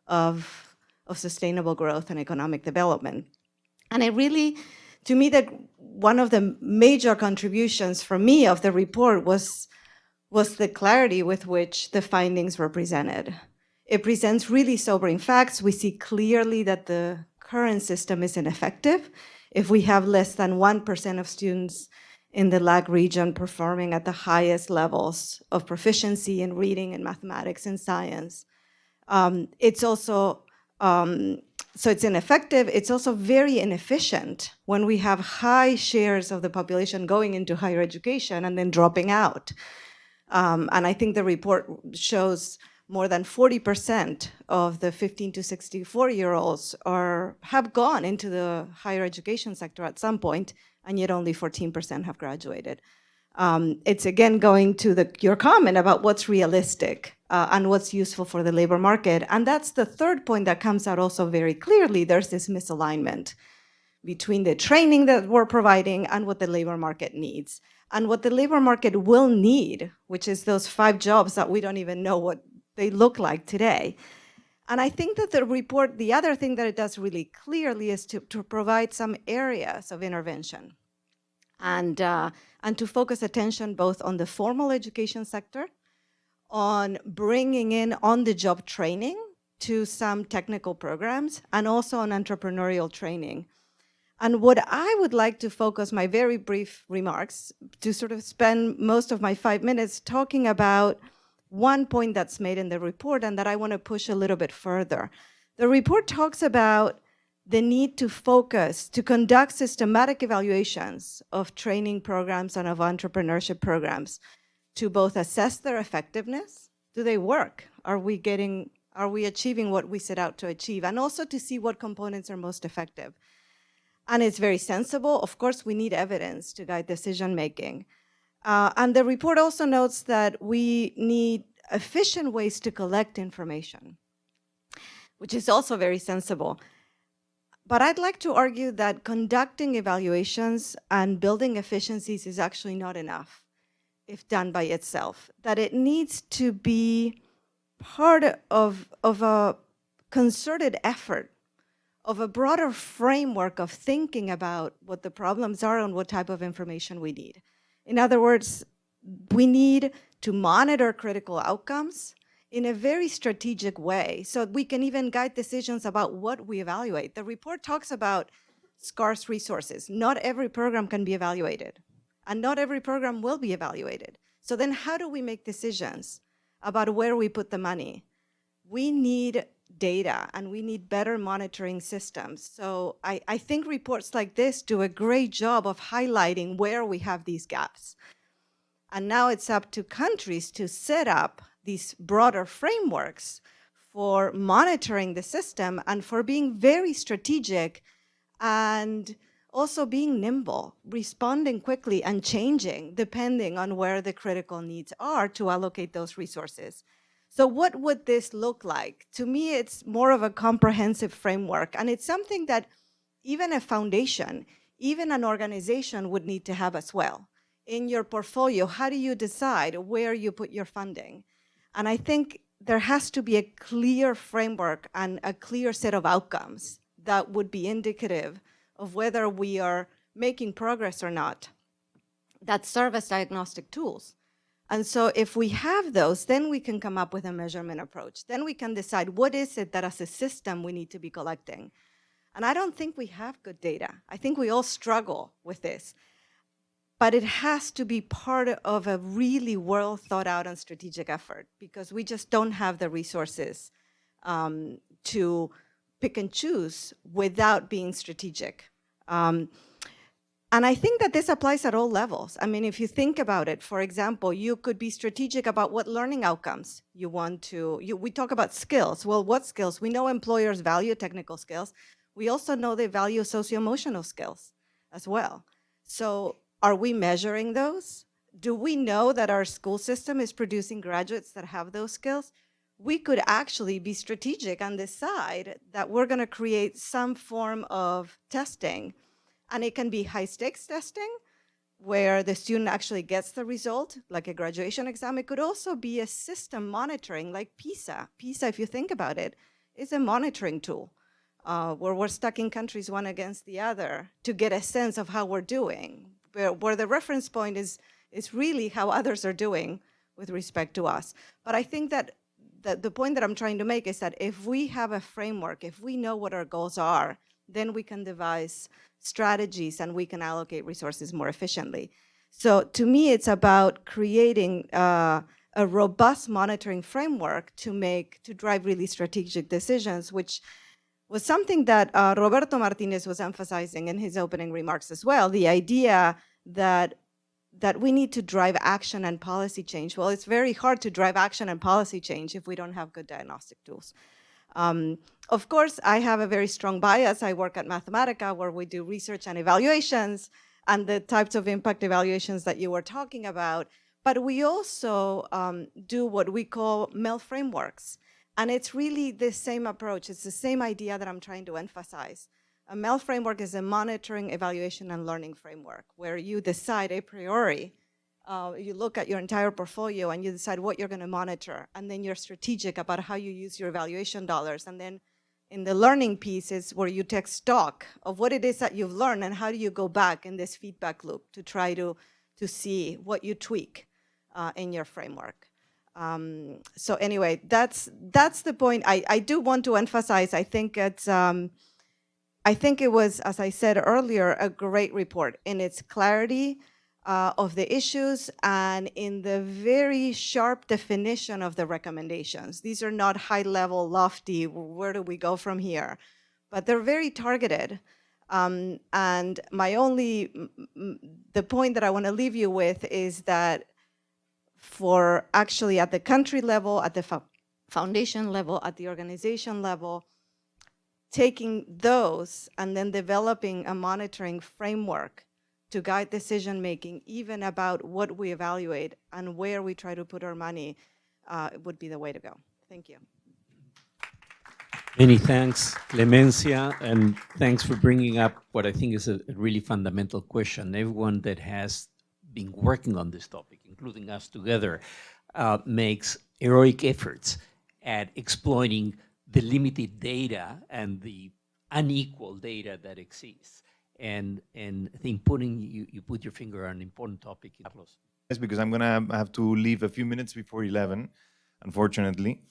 of sustainable growth and economic development. And it really, to me, that one of the major contributions for me of the report was the clarity with which the findings were presented. It presents really sobering facts. We see clearly that the current system is ineffective. If we have less than 1% of students in the LAC region performing at the highest levels of proficiency in reading and mathematics and science. It's also, so it's ineffective. It's also very inefficient when we have high shares of the population going into higher education and then dropping out. And I think the report shows more than 40% of the 15 to 64-year-olds have gone into the higher education sector at some point, and yet only 14% have graduated. It's again going to your comment about what's realistic and what's useful for the labor market. And that's the third point that comes out also very clearly. There's this misalignment between the training that we're providing and what the labor market needs. And what the labor market will need, which is those 5 jobs that we don't even know what they look like today. And I think that the report, the other thing that it does really clearly is to provide some areas of intervention and to focus attention both on the formal education sector, on bringing in on-the-job training to some technical programs, and also on entrepreneurial training. And what I would like to focus my very brief remarks to sort of spend most of my 5 minutes talking about one point that's made in the report and that I want to push a little bit further. The report talks about the need to focus, to conduct systematic evaluations of training programs and of entrepreneurship programs to both assess their effectiveness. Do they work? Are we achieving what we set out to achieve? And also to see what components are most effective. And it's very sensible. Of course, we need evidence to guide decision-making. And the report also notes that we need efficient ways to collect information, which is also very sensible. But I'd like to argue that conducting evaluations and building efficiencies is actually not enough if done by itself, that it needs to be part of a concerted effort, of a broader framework of thinking about what the problems are and what type of information we need. In other words, we need to monitor critical outcomes in a very strategic way so we can even guide decisions about what we evaluate. The report talks about scarce resources. Not every program can be evaluated, and not every program will be evaluated. So then how do we make decisions about where we put the money? We need data, and we need better monitoring systems. So I think reports like this do a great job of highlighting where we have these gaps. And now it's up to countries to set up these broader frameworks for monitoring the system and for being very strategic and also being nimble, responding quickly and changing depending on where the critical needs are to allocate those resources. So what would this look like? To me, it's more of a comprehensive framework, and it's something that even a foundation, even an organization would need to have as well. In your portfolio, how do you decide where you put your funding? And I think there has to be a clear framework and a clear set of outcomes that would be indicative of whether we are making progress or not, that serve as diagnostic tools. And so if we have those, then we can come up with a measurement approach. Then we can decide what is it that as a system we need to be collecting. And I don't think we have good data. I think we all struggle with this. But it has to be part of a really well thought out and strategic effort, because we just don't have the resources to pick and choose without being strategic. And I think that this applies at all levels. I mean, if you think about it, for example, you could be strategic about what learning outcomes you want to, we talk about skills. Well, what skills? We know employers value technical skills. We also know they value socio-emotional skills as well. So are we measuring those? Do we know that our school system is producing graduates that have those skills? We could actually be strategic and decide that we're going to create some form of testing. And it can be high stakes testing, where the student actually gets the result, like a graduation exam. It could also be a system monitoring, like PISA. PISA, if you think about it, is a monitoring tool where we're stacking countries one against the other to get a sense of how we're doing, where the reference point is really how others are doing with respect to us. But I think that the point that I'm trying to make is that if we have a framework, if we know what our goals are, then we can devise strategies and we can allocate resources more efficiently. So to me, it's about creating a robust monitoring framework to drive really strategic decisions, which was something that Roberto Martinez was emphasizing in his opening remarks as well, the idea that we need to drive action and policy change. Well, it's very hard to drive action and policy change if we don't have good diagnostic tools. Of course, I have a very strong bias. I work at Mathematica, where we do research and evaluations and the types of impact evaluations that you were talking about. But we also do what we call MEL frameworks. And it's really the same approach. It's the same idea that I'm trying to emphasize. A MEL framework is a monitoring, evaluation, and learning framework, where you decide a priori, you look at your entire portfolio and you decide what you're going to monitor, and then you're strategic about how you use your evaluation dollars. And then in the learning piece is where you take stock of what it is that you've learned and how do you go back in this feedback loop to try to see what you tweak in your framework. So anyway, that's the point. I do want to emphasize, I think it was, as I said earlier, a great report in its clarity of the issues and in the very sharp definition of the recommendations. These are not high-level, lofty, where do we go from here? but they're very targeted. And my only, the point that I want to leave you with is that for actually at the country level, at the foundation level, at the organization level, taking those and then developing a monitoring framework to guide decision making, even about what we evaluate and where we try to put our money, would be the way to go. Thank you. Many thanks, Clemencia, and thanks for bringing up what I think is a really fundamental question. Everyone that has been working on this topic, including us together, makes heroic efforts at exploiting the limited data and the unequal data that exists. And I think you put your finger on an important topic. Carlos. Because I'm going to have to leave a few minutes before 11, unfortunately.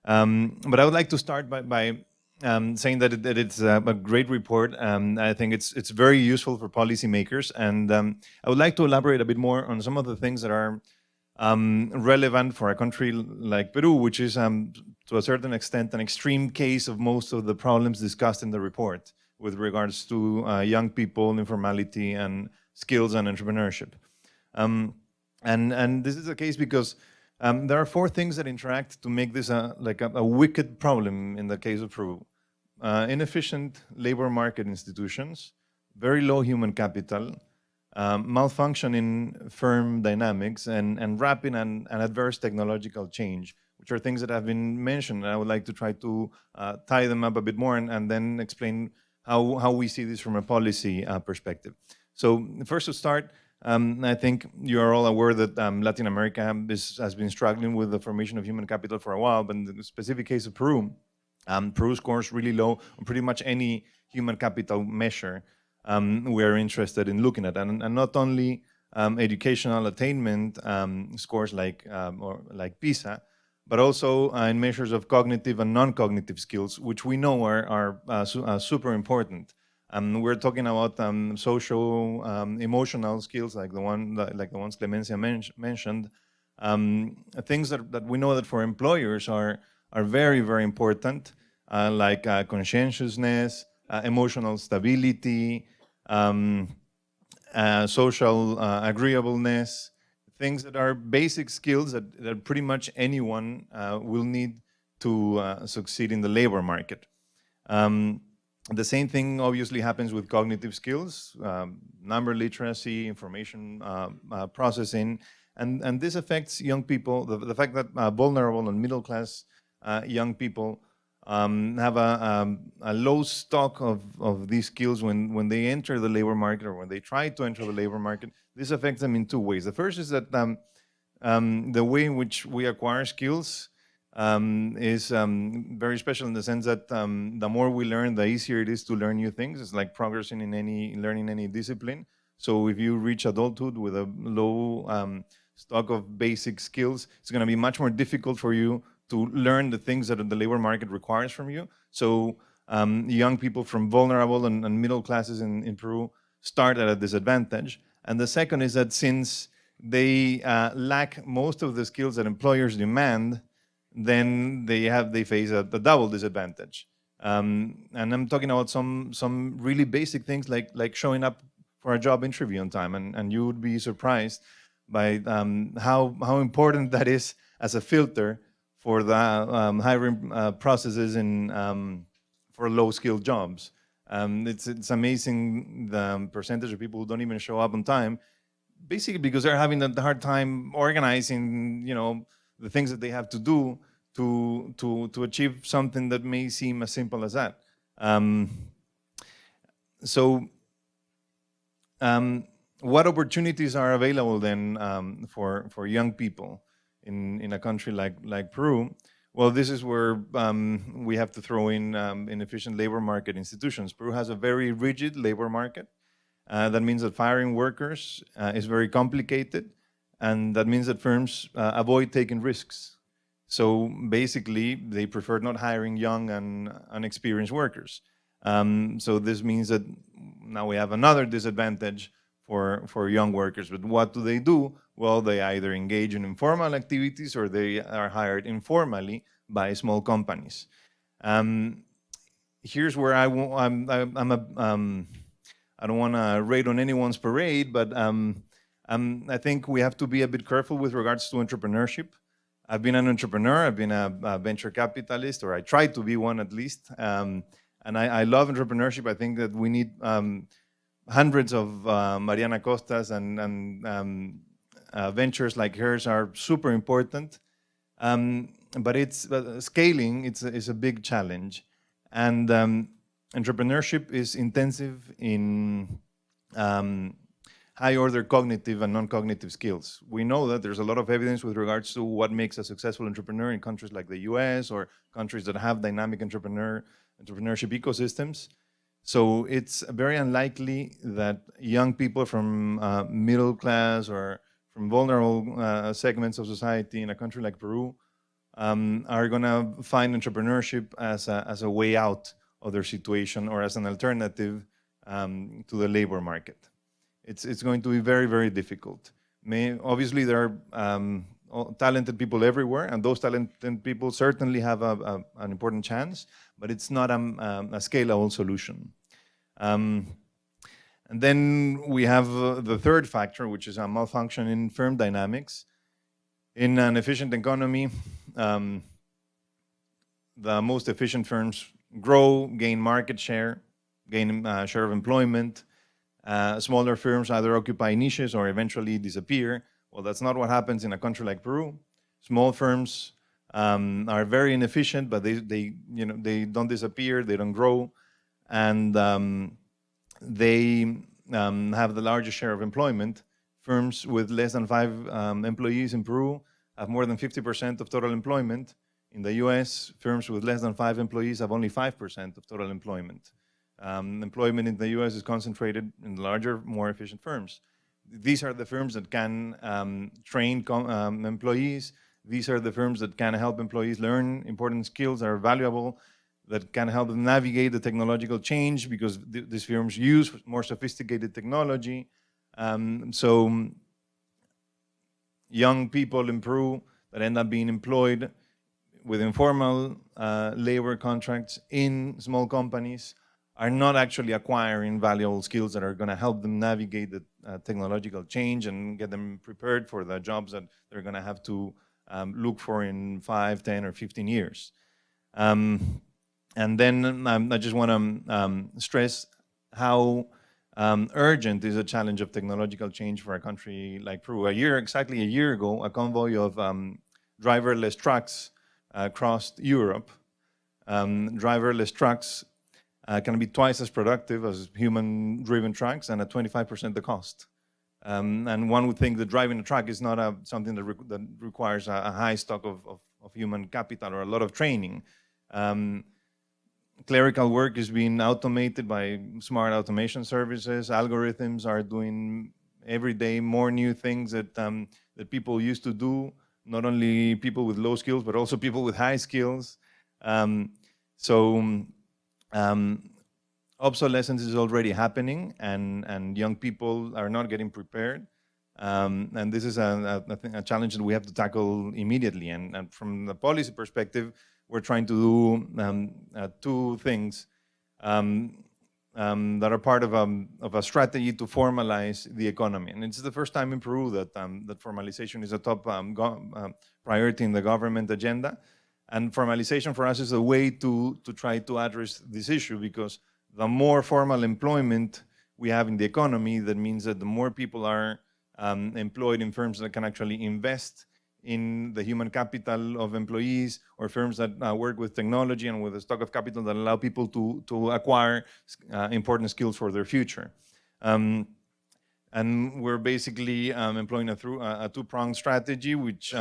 But I would like to start by saying that it's a great report. I think it's very useful for policymakers. And I would like to elaborate a bit more on some of the things that are relevant for a country like Peru, which is to a certain extent an extreme case of most of the problems discussed in the report with regards to young people, informality, and skills and entrepreneurship. And this is the case because there are four things that interact to make this like a wicked problem in the case of Peru. Inefficient labor market institutions, very low human capital, malfunction in firm dynamics, and rapid and adverse technological change, which are things that have been mentioned. And I would like to try to tie them up a bit more and then explain how we see this from a policy perspective. So first to start, I think you are all aware that Latin America has been struggling with the formation of human capital for a while, but in the specific case of Peru, Peru scores really low on pretty much any human capital measure we are interested in looking at. And not only educational attainment scores like PISA, but also in measures of cognitive and non-cognitive skills, which we know are super important. We're talking about social, emotional skills like the ones Clemencia mentioned. Things that we know that for employers are very, very important, like conscientiousness, emotional stability, social agreeableness, things that are basic skills that pretty much anyone will need to succeed in the labor market. The same thing obviously happens with cognitive skills, number literacy, information processing, and this affects young people. The fact that vulnerable and middle-class young people have a low stock of these skills when they enter the labor market or when they try to enter the labor market, this affects them in two ways. The first is that the way in which we acquire skills is very special in the sense that the more we learn, the easier it is to learn new things. It's like progressing in learning any discipline. So if you reach adulthood with a low stock of basic skills, it's going to be much more difficult for you to learn the things that the labor market requires from you. So young people from vulnerable and middle classes in Peru start at a disadvantage. And the second is that since they lack most of the skills that employers demand, then they face a double disadvantage. And I'm talking about some really basic things like showing up for a job interview on time. And you would be surprised by how important that is as a filter for the hiring processes for low-skilled jobs. It's amazing the percentage of people who don't even show up on time, basically because they're having a hard time organizing, the things that they have to do to achieve something that may seem as simple as that. What opportunities are available then for young people in a country like Peru? Well, this is where we have to throw in inefficient labor market institutions. Peru has a very rigid labor market. That means that firing workers is very complicated, and that means that firms avoid taking risks. So basically, they prefer not hiring young and unexperienced workers. So this means that now we have another disadvantage for young workers. But what do? Well, they either engage in informal activities or they are hired informally by small companies. here's where I don't want to raid on anyone's parade, but I think we have to be a bit careful with regards to entrepreneurship. I've been an entrepreneur, I've been a venture capitalist, or I try to be one at least. And I love entrepreneurship. I think that we need hundreds of Mariana Costas and ventures like hers are super important. But scaling is a big challenge. And entrepreneurship is intensive in high-order cognitive and non-cognitive skills. We know that there's a lot of evidence with regards to what makes a successful entrepreneur in countries like the US or countries that have dynamic entrepreneurship ecosystems. So it's very unlikely that young people from middle class or from vulnerable segments of society in a country like Peru are going to find entrepreneurship as a way out of their situation or as an alternative to the labor market. It's going to be very, very difficult. Obviously, there are talented people everywhere, and those talented people certainly have an important chance, but it's not a scalable solution. And then we have the third factor, which is a malfunction in firm dynamics. In an efficient economy, the most efficient firms grow, gain market share, gain share of employment. Smaller firms either occupy niches or eventually disappear. Well, that's not what happens in a country like Peru. Small firms are very inefficient, but they don't disappear, they don't grow, and they have the largest share of employment. Firms with less than 5 employees in Peru have more than 50% of total employment. In the US, firms with less than 5 employees have only 5% of total employment. Employment in the US is concentrated in larger, more efficient firms. These are the firms that can train employees. These are the firms that can help employees learn important skills that are valuable, that can help them navigate the technological change because these firms use more sophisticated technology. So young people in Peru that end up being employed with informal labor contracts in small companies are not actually acquiring valuable skills that are going to help them navigate the technological change and get them prepared for the jobs that they're going to have to look for in 5, 10, or 15 years. And then I just want to stress how urgent is a challenge of technological change for a country like Peru. Exactly a year ago, a convoy of driverless trucks crossed Europe. Driverless trucks can be twice as productive as human-driven trucks and at 25% the cost. And one would think that driving a truck is not something that requires a high stock of human capital or a lot of training. Clerical work is being automated by smart automation services. Algorithms are doing every day more new things that people used to do, not only people with low skills, but also people with high skills. Obsolescence is already happening, and young people are not getting prepared. And this is a challenge that we have to tackle immediately. And from the policy perspective, we're trying to do 2 things that are part of a strategy to formalize the economy. And it's the first time in Peru that formalization is a top priority in the government agenda. And formalization for us is a way to try to address this issue, because the more formal employment we have in the economy, that means that the more people are employed in firms that can actually invest in the human capital of employees, or firms that work with technology and with a stock of capital that allow people to acquire important skills for their future. And we're basically employing a 2-pronged strategy, which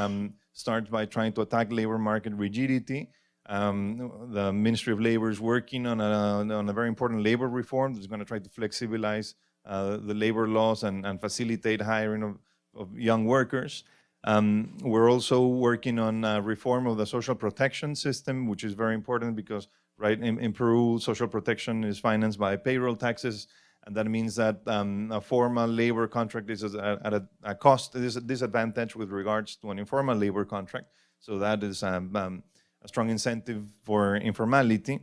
starts by trying to attack labor market rigidity. The Ministry of Labor is working on a very important labor reform that's going to try to flexibilize the labor laws and facilitate hiring of young workers. We're also working on reform of the social protection system, which is very important because, right, in Peru, social protection is financed by payroll taxes, and that means that a formal labor contract is at a cost, disadvantage with regards to an informal labor contract. So that is a strong incentive for informality.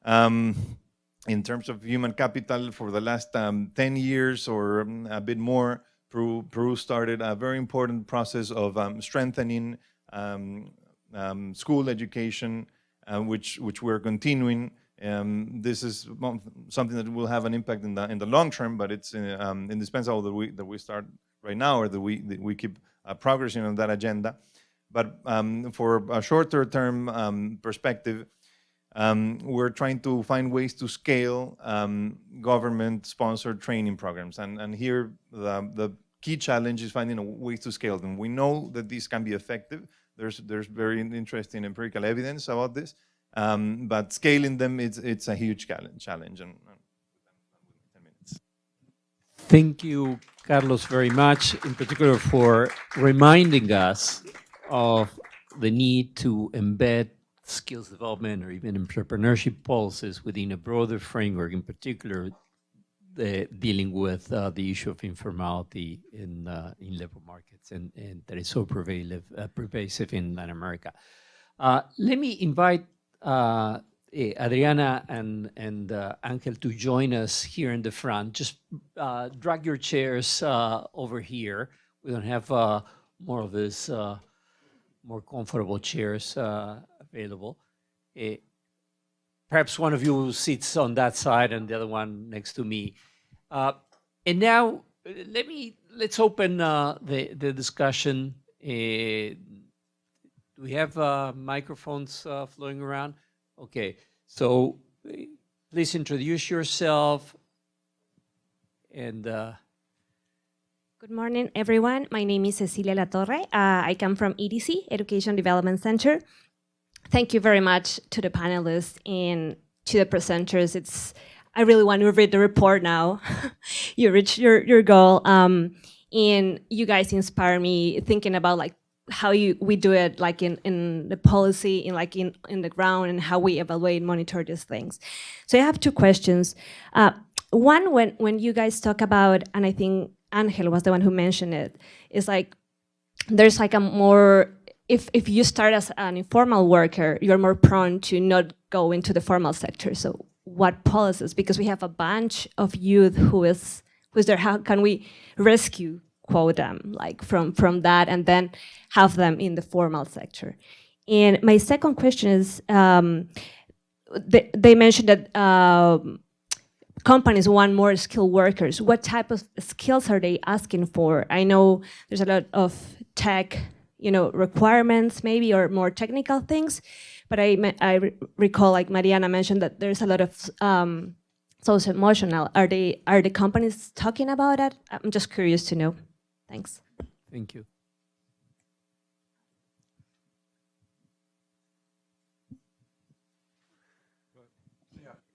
In terms of human capital, for the last 10 years or a bit more, Peru started a very important process of strengthening school education, which we're continuing. This is something that will have an impact in the long term, but it's indispensable that we start right now, or that we keep progressing on that agenda. But for a shorter term perspective, we're trying to find ways to scale government-sponsored training programs. And here, the key challenge is finding a way to scale them. We know that these can be effective. There's very interesting empirical evidence about this. But scaling them, it's a huge challenge. And 10 minutes. Thank you, Carlos, very much, in particular for reminding us of the need to embed skills development or even entrepreneurship policies within a broader framework, in particular dealing with the issue of informality in labor markets, and that is so pervasive in Latin America. Let me invite Adriana and Angel to join us here in the front. Just drag your chairs over here. We don't have more of this, more comfortable chairs available. Perhaps one of you sits on that side and the other one next to me. And now let's open the discussion. Do we have microphones flowing around? Okay, so please introduce yourself. And good morning, everyone. My name is Cecilia Latorre. I come from EDC, Education Development Center. Thank you very much to the panelists and to the presenters. I really want to read the report now. You reached your goal. And you guys inspire me thinking about like how we do it like in the policy, in the ground, and how we evaluate and monitor these things. So I have two questions. One, when you guys talk about, and I think Angel was the one who mentioned it, is like there's like a more, if you start as an informal worker, you're more prone to not go into the formal sector. So what policies? Because we have a bunch of youth who's there. How can we rescue, quote them, like from that, and then have them in the formal sector? And my second question is, they mentioned that companies want more skilled workers. What type of skills are they asking for? I know there's a lot of tech, requirements maybe, or more technical things, but I recall, like Mariana mentioned, that there's a lot of social emotional. Are the companies talking about it? I'm just curious to know. Thanks. thank you.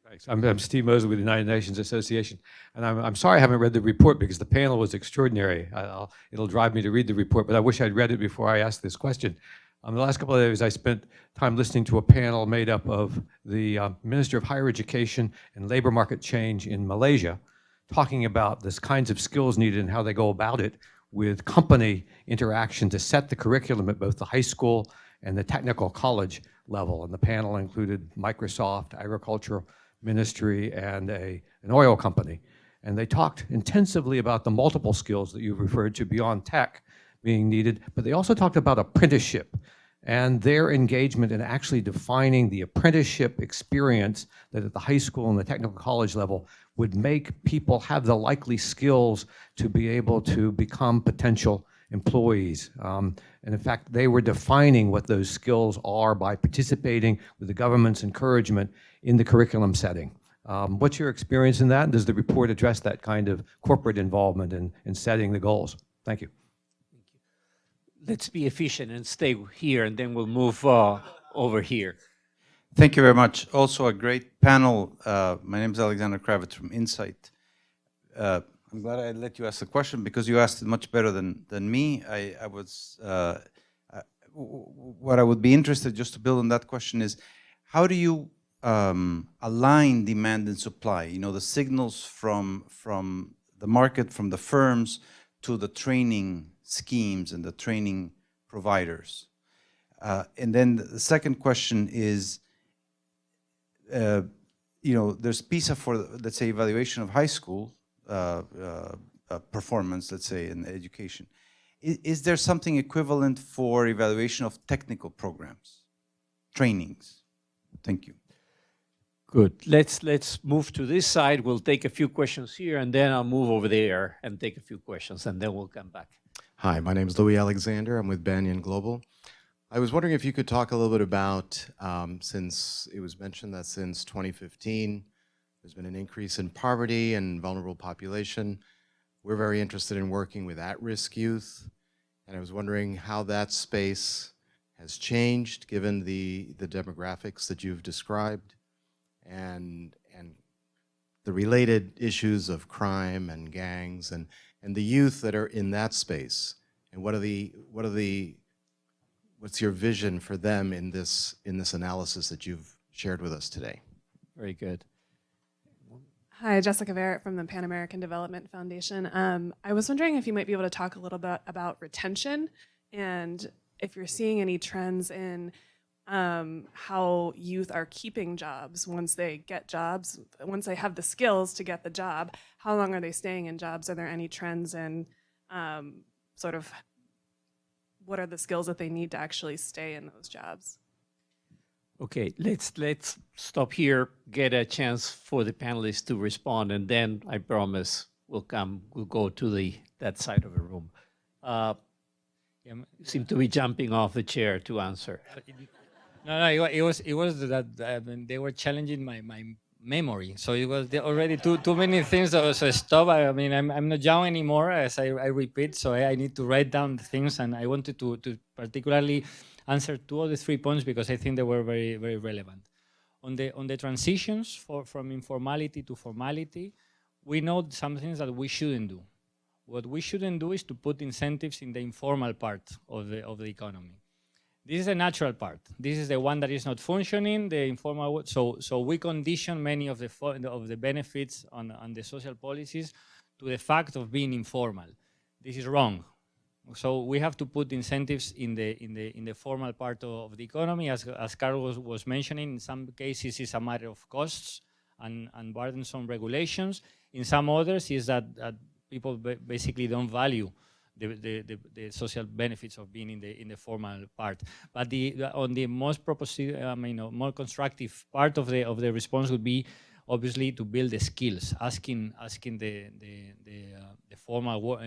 Thanks. I'm Steve Mosley with the United Nations Association, and I'm sorry I haven't read the report because the panel was extraordinary. It'll drive me to read the report, but I wish I'd read it before I asked this question. The last couple of days I spent time listening to a panel made up of the Minister of Higher Education and Labor Market Change in Malaysia, talking about this kinds of skills needed and how they go about it with company interaction to set the curriculum at both the high school and the technical college level. And the panel included Microsoft, Agricultural Ministry, and an oil company. And they talked intensively about the multiple skills that you've referred to beyond tech being needed, but they also talked about apprenticeship and their engagement in actually defining the apprenticeship experience that at the high school and the technical college level would make people have the likely skills to be able to become potential employees. And in fact, they were defining what those skills are by participating with the government's encouragement in the curriculum setting. What's your experience in that? And does the report address that kind of corporate involvement in setting the goals? Thank you. Let's be efficient and stay here, and then we'll move over here. Thank you very much. Also a great panel. My name is Alexander Kravitz from Insight. I'm glad I let you ask the question because you asked it much better than me. What I would be interested, just to build on that question, is how do you align demand and supply? The signals from the market, from the firms, to the training schemes and the training providers. And then the second question is, there's PISA for, let's say, evaluation of high school performance, let's say, in education. Is there something equivalent for evaluation of technical programs, trainings? Thank you. Good. Let's move to this side. We'll take a few questions here, and then I'll move over there and take a few questions, and then we'll come back. Hi, my name is Louis Alexander. I'm with Banyan Global. I was wondering if you could talk a little bit about, since it was mentioned that since 2015, there's been an increase in poverty and vulnerable population. We're very interested in working with at-risk youth, and I was wondering how that space has changed given the demographics that you've described and the related issues of crime and gangs and the youth that are in that space. And what's your vision for them in this analysis that you've shared with us today? Very good. Hi, Jessica Barrett from the Pan American Development Foundation. I was wondering if you might be able to talk a little bit about retention and if you're seeing any trends in how youth are keeping jobs once they get jobs, once they have the skills to get the job, how long are they staying in jobs? Are there any trends in sort of what are the skills that they need to actually stay in those jobs? Okay, let's stop here, get a chance for the panelists to respond, and then I promise we'll go to that side of the room. You seem to be jumping off the chair to answer. No, it was that they were challenging my memory. So it was already too many things. So stop. I mean, I'm not young anymore, as I repeat. So I need to write down the things, and I wanted to particularly answer 2 of the 3 points because I think they were very, very relevant. On the transitions from informality to formality, we know some things that we shouldn't do. What we shouldn't do is to put incentives in the informal part of the economy. This is a natural part. This is the one that is not functioning, the informal. So we condition many of the benefits on the social policies to the fact of being informal. This is wrong. So we have to put incentives in the formal part of the economy, as Carlos was mentioning. In some cases, it's a matter of costs and burdensome regulations. In some others, is that people basically don't value the social benefits of being in the formal part. But on the most more constructive part of the response would be obviously to build the skills, asking the formal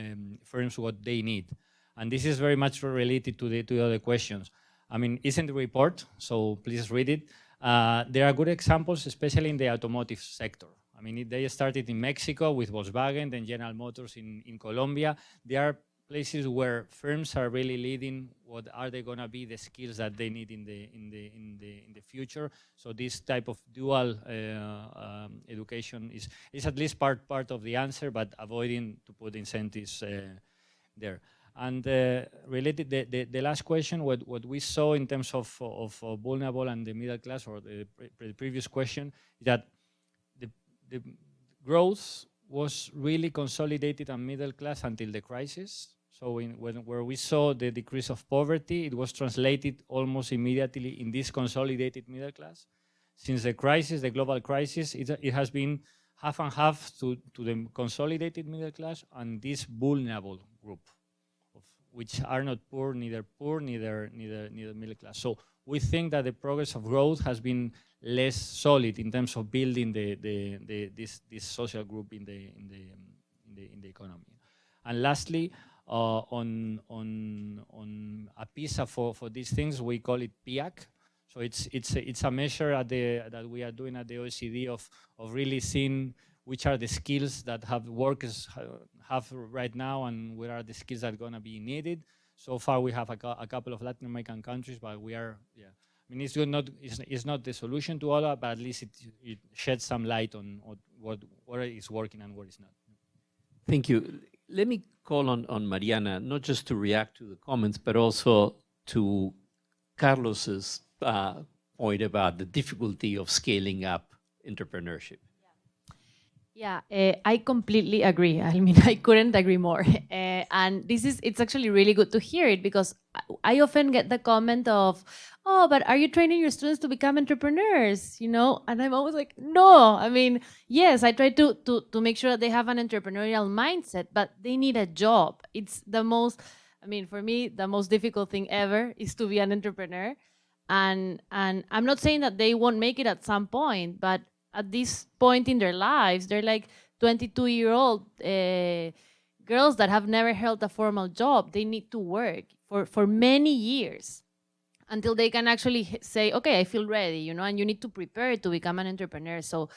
firms what they need. And this is very much related to the other questions. I mean, it's in the report, so please read it. There are good examples, especially in the automotive sector. I mean, they started in Mexico with Volkswagen, then General Motors in Colombia. There are places where firms are really leading what are they going to be the skills that they need in the future. So this type of dual education is at least part of the answer, but avoiding to put incentives there. And related, the last question, what we saw in terms of vulnerable and the middle class, or the previous question, that the growth was really consolidated and middle class until the crisis. So where we saw the decrease of poverty, it was translated almost immediately in this consolidated middle class. Since the crisis, the global crisis, it has been half and half to the consolidated middle class and this vulnerable group, which are not poor, neither middle class. So we think that the progress of growth has been less solid in terms of building this social group in the economy. And lastly, on a PISA for these things, we call it PIAC. So it's a measure that we are doing at the OECD of really seeing which are the skills that workers have right now and what are the skills that are going to be needed. So far, we have a couple of Latin American countries, but we are, yeah. I mean, it's not the solution to all that, but at least it sheds some light on what is working and what is not. Thank you. Let me call on Mariana, not just to react to the comments, but also to Carlos's point about the difficulty of scaling up entrepreneurship. Yeah, I completely agree. I mean, I couldn't agree more. And it's actually really good to hear it because I often get the comment of, oh, but are you training your students to become entrepreneurs? You know, and I'm always like, no. I mean, yes, I try to make sure that they have an entrepreneurial mindset, but they need a job. It's the most, I mean, for me, the most difficult thing ever is to be an entrepreneur. And I'm not saying that they won't make it at some point, but at this point in their lives, they're like 22-year-old girls that have never held a formal job. They need to work for many years until they can actually say, okay, I feel ready, you know, and you need to prepare to become an entrepreneur. So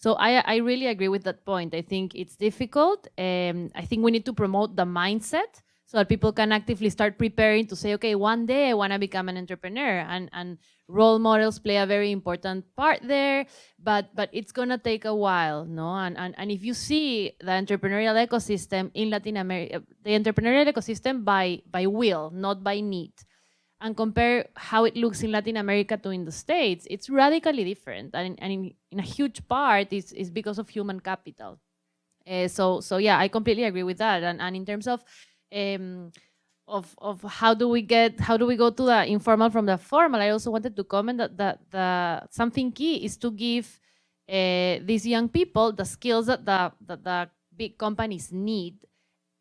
I really agree with that point. I think it's difficult. I think we need to promote the mindset so that people can actively start preparing to say, okay, one day I want to become an entrepreneur, and role models play a very important part there, but it's going to take a while, no? And if you see the entrepreneurial ecosystem in Latin America, the entrepreneurial ecosystem by will, not by need, and compare how it looks in Latin America to in the States, it's radically different. And in a huge part, is because of human capital. So yeah, I completely agree with that. And in terms of how do we go to the informal from the formal, I also wanted to comment that the something key is to give these young people the skills that the big companies need,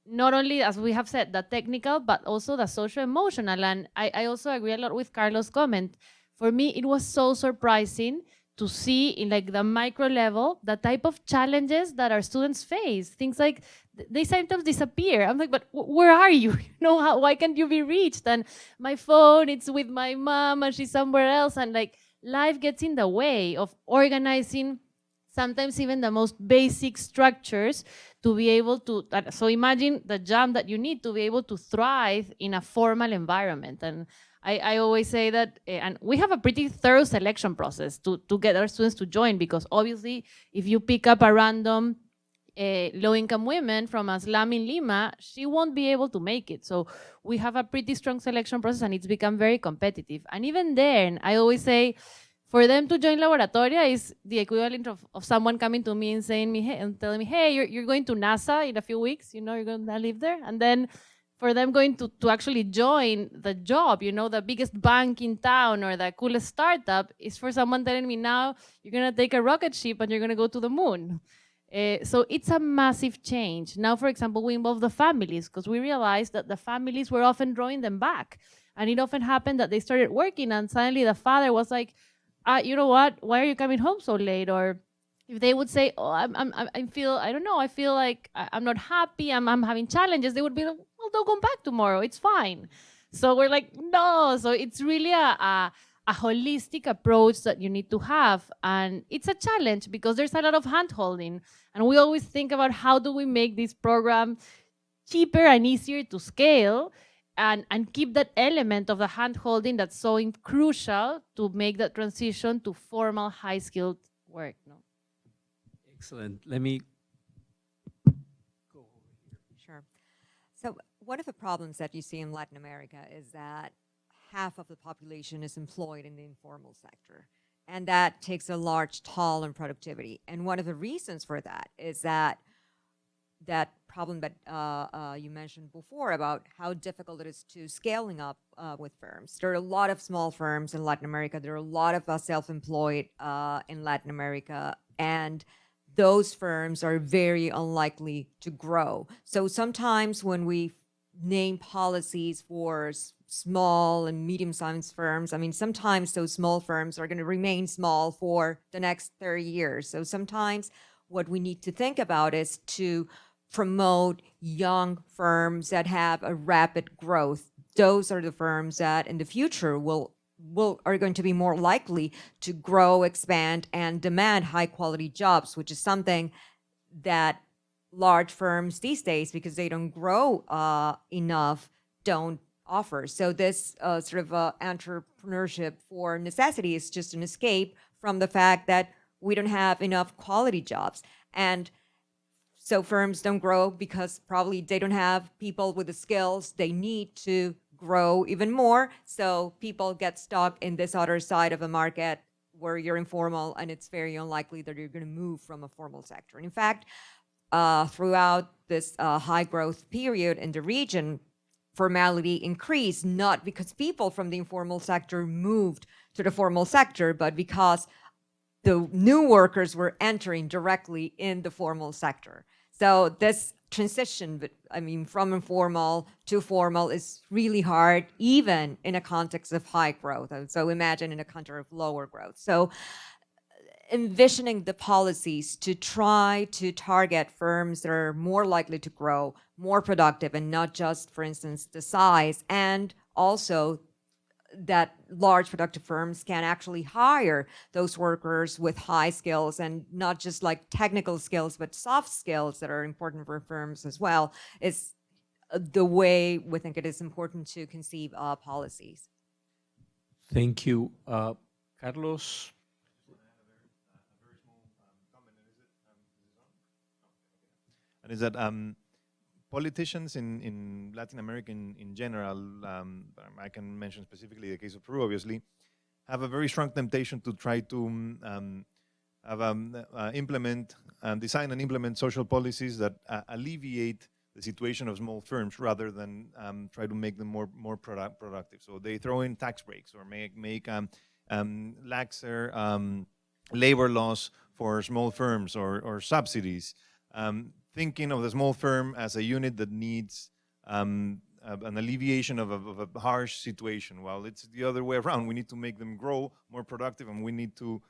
not only, as we have said, the technical, but also the social emotional. And I also agree a lot with Carlos' comment. For me, it was so surprising to see in like the micro level the type of challenges that our students face. Things like they sometimes disappear. I'm like, but where are you? You know, why can't you be reached? And my phone, it's with my mom and she's somewhere else. And like life gets in the way of organizing sometimes even the most basic structures to be able to, so imagine the jump that you need to be able to thrive in a formal environment. And I always say that, and we have a pretty thorough selection process to get our students to join, because obviously if you pick up a random low-income woman from a slum in Lima, she won't be able to make it. So we have a pretty strong selection process, and it's become very competitive. And even then, I always say, for them to join Laboratoria is the equivalent of someone coming to me and saying me, hey, and telling me, hey, you're going to NASA in a few weeks, you know, you're going to live there. And then for them going to actually join the job, you know, the biggest bank in town or the coolest startup, is for someone telling me, now you're going to take a rocket ship and you're going to go to the moon. So it's a massive change. Now, for example, we involve the families, because we realized that the families were often drawing them back. And it often happened that they started working and suddenly the father was like, you know what, why are you coming home so late? Or if they would say, oh, I feel like I'm not happy, I'm having challenges, they would be like, well, don't come back tomorrow, it's fine. So we're like, no. So it's really a holistic approach that you need to have. And it's a challenge because there's a lot of hand-holding. And we always think about how do we make this program cheaper and easier to scale, and keep that element of the hand-holding that's so crucial to make that transition to formal, high-skilled work. No? Excellent. Let me go. Sure. So one of the problems that you see in Latin America is that half of the population is employed in the informal sector, and that takes a large toll on productivity. And one of the reasons for that is that problem that you mentioned before about how difficult it is to scaling up with firms. There are a lot of small firms in Latin America. There are a lot of self-employed in Latin America, and those firms are very unlikely to grow. So sometimes when we name policies for small and medium-sized firms, I mean, sometimes those small firms are going to remain small for the next 30 years. So sometimes what we need to think about is to promote young firms that have a rapid growth. Those are the firms that in the future are going to be more likely to grow, expand, and demand high-quality jobs, which is something that large firms these days, because they don't grow enough, don't offer. So this sort of entrepreneurship for necessity is just an escape from the fact that we don't have enough quality jobs. And so firms don't grow because probably they don't have people with the skills they need to grow even more. So people get stuck in this other side of the market where you're informal, and it's very unlikely that you're going to move from a formal sector. And in fact, throughout this high growth period in the region, formality increased, not because people from the informal sector moved to the formal sector, but because the new workers were entering directly in the formal sector. So this transition, from informal to formal is really hard, even in a context of high growth. And so imagine in a country of lower growth. So envisioning the policies to try to target firms that are more likely to grow, more productive, and not just, for instance, the size, and also that large productive firms can actually hire those workers with high skills and not just like technical skills, but soft skills that are important for firms as well, is the way we think it is important to conceive policies. Thank you. Carlos? And is that politicians in Latin America in general, I can mention specifically the case of Peru, obviously, have a very strong temptation to try to design and implement social policies that alleviate the situation of small firms rather than try to make them more productive. So they throw in tax breaks or make laxer labor laws for small firms or subsidies. Thinking of the small firm as a unit that needs an alleviation of a harsh situation. Well, it's the other way around. We need to make them grow more productive, and we need to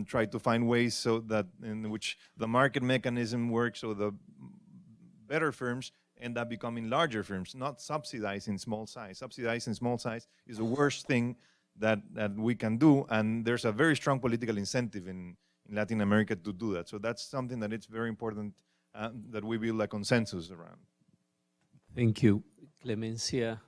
try to find ways so that in which the market mechanism works, so the better firms end up becoming larger firms, not subsidizing small size. Subsidizing small size is the worst thing that we can do, and there's a very strong political incentive in Latin America to do that. So that's something that it's very important that we build a consensus around. Thank you. Clemencia?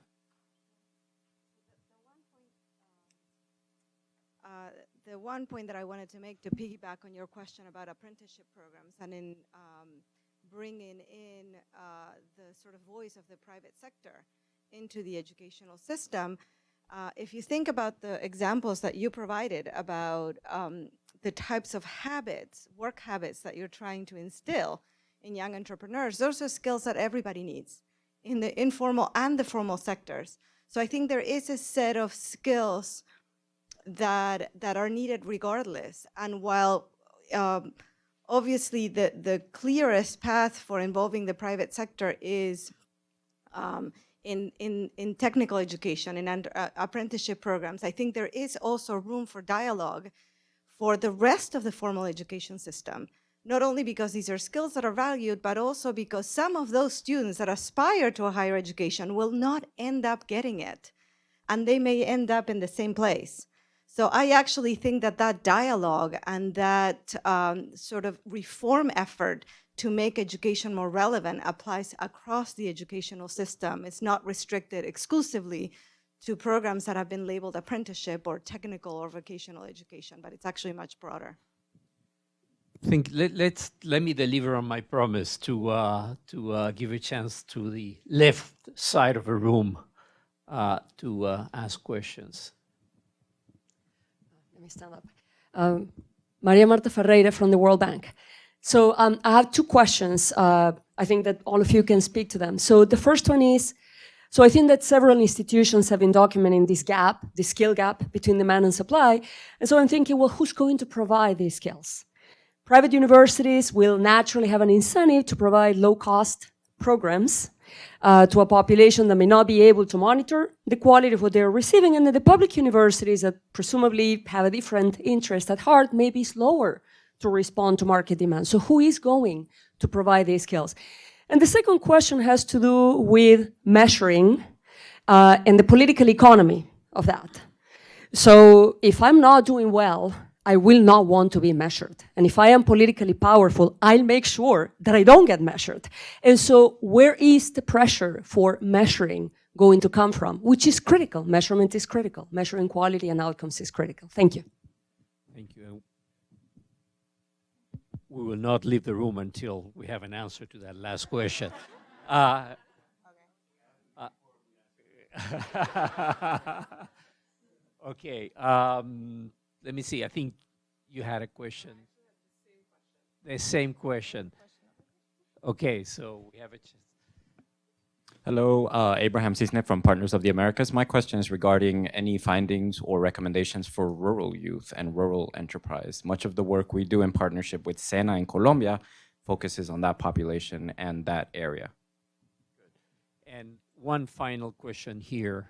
The one point that I wanted to make to piggyback on your question about apprenticeship programs and in bringing in the sort of voice of the private sector into the educational system, if you think about the examples that you provided about the types of habits, work habits that you're trying to instill in young entrepreneurs, those are skills that everybody needs in the informal and the formal sectors. So I think there is a set of skills that are needed regardless. And while obviously the clearest path for involving the private sector is in technical education and apprenticeship programs, I think there is also room for dialogue for the rest of the formal education system. Not only because these are skills that are valued, but also because some of those students that aspire to a higher education will not end up getting it, and they may end up in the same place. So I actually think that that dialogue and that sort of reform effort to make education more relevant applies across the educational system. It's not restricted exclusively to programs that have been labeled apprenticeship or technical or vocational education, but it's actually much broader. Let me deliver on my promise to give a chance to the left side of the room to ask questions. Let me stand up. Maria Marta Ferreira from the World Bank. So I have two questions. I think that all of you can speak to them. So the first one is, so I think that several institutions have been documenting this gap, the skill gap between demand and supply. And so I'm thinking, well, who's going to provide these skills? Private universities will naturally have an incentive to provide low-cost programs to a population that may not be able to monitor the quality of what they're receiving, and that the public universities that presumably have a different interest at heart may be slower to respond to market demand. So who is going to provide these skills? And the second question has to do with measuring and the political economy of that. So if I'm not doing well, I will not want to be measured. And if I am politically powerful, I'll make sure that I don't get measured. And so where is the pressure for measuring going to come from? Which is critical. Measurement is critical. Measuring quality and outcomes is critical. Thank you. Thank you. We will not leave the room until we have an answer to that last question. Okay. Let me see. I think you had a question. The same question. Okay, so we have a chance. Hello, Abraham Cisne from Partners of the Americas. My question is regarding any findings or recommendations for rural youth and rural enterprise. Much of the work we do in partnership with SENA in Colombia focuses on that population and that area. And one final question here.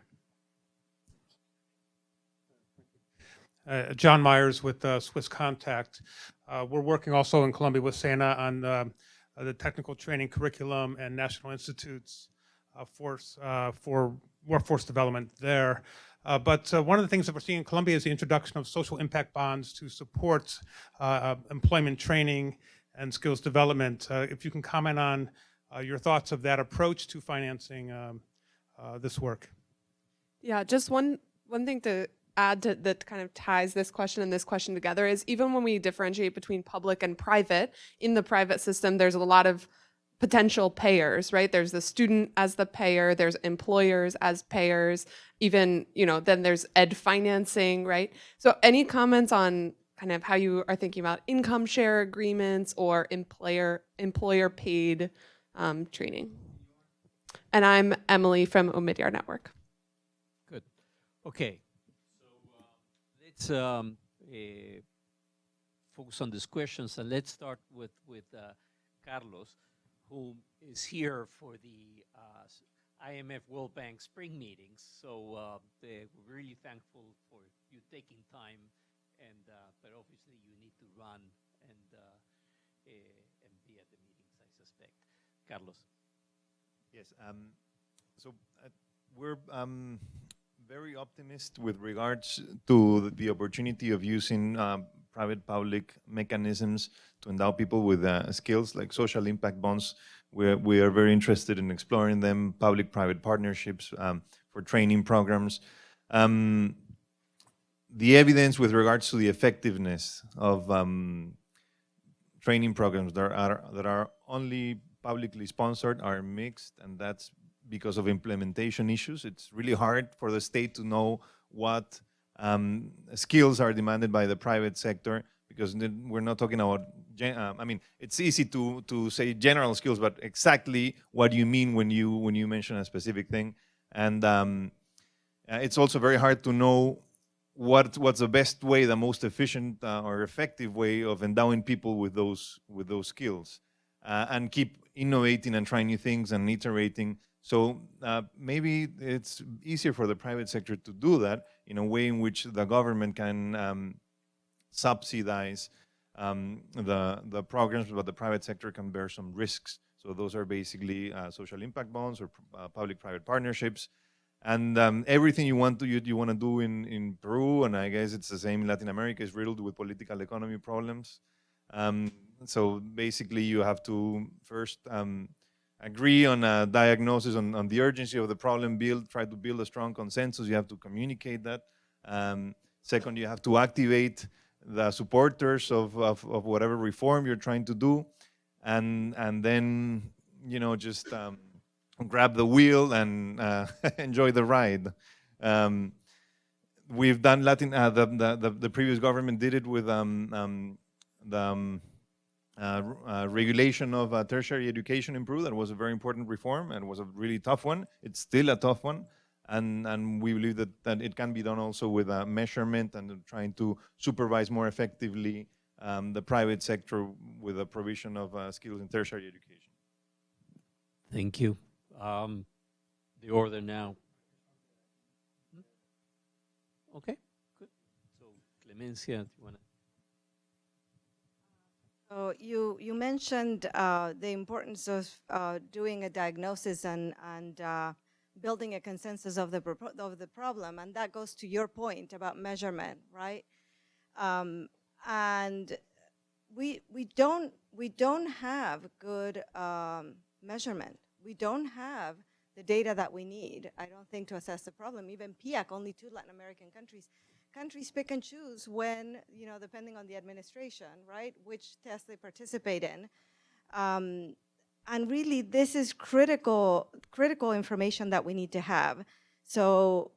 John Myers with Swiss Contact. We're working also in Colombia with SENA on the technical training curriculum and national institutes for workforce development there. But one of the things that we're seeing in Colombia is the introduction of social impact bonds to support employment training and skills development. If you can comment on your thoughts of that approach to financing this work. Yeah, just one thing to add to that kind of ties this question and this question together is even when we differentiate between public and private, in the private system, there's a lot of potential payers, right? There's the student as the payer, there's employers as payers, even, then there's ed financing, right? So any comments on kind of how you are thinking about income share agreements or employer paid training? And I'm Emily from Omidyar Network. Good. Okay. So let's focus on these questions, and let's start with Carlos, who is here for the IMF World Bank spring meetings. So we're really thankful for you taking time, and but obviously you need to run and be at the meetings, I suspect. Carlos. Yes. So we're very optimistic with regards to the opportunity of using private-public mechanisms to endow people with skills like social impact bonds. We are very interested in exploring them, public-private partnerships for training programs. The evidence with regards to the effectiveness of training programs that are only publicly sponsored are mixed, and that's because of implementation issues. It's really hard for the state to know what skills are demanded by the private sector, because we're not talking about, I mean, it's easy to say general skills, but exactly what you mean when you mention a specific thing. And it's also very hard to know what's the best way, the most efficient or effective way of endowing people with those skills, and keep innovating and trying new things and iterating. So maybe it's easier for the private sector to do that in a way in which the government can subsidize the programs, but the private sector can bear some risks. So those are basically social impact bonds or public-private partnerships. And everything you want to do in Peru, and I guess it's the same in Latin America, is riddled with political economy problems. So basically you have to first agree on a diagnosis on the urgency of the problem, try to build a strong consensus. You have to communicate that. Second, you have to activate the supporters of whatever reform you're trying to do. And then, just grab the wheel and enjoy the ride. We've done the previous government did it with the regulation of tertiary education in Peru. That was a very important reform and was a really tough one. It's still a tough one. And we believe that it can be done also with measurement and trying to supervise more effectively the private sector with the provision of skills in tertiary education. Thank you. The order now. Okay, good. So Clemencia, do you want to? So you mentioned the importance of doing a diagnosis and building a consensus of the problem, and that goes to your point about measurement, right? And we don't have good measurement. We don't have the data that we need, I don't think, to assess the problem. Even PIAC, only 2 Latin American countries pick and choose when, depending on the administration, right, which tests they participate in. And really, this is critical information that we need to have. So,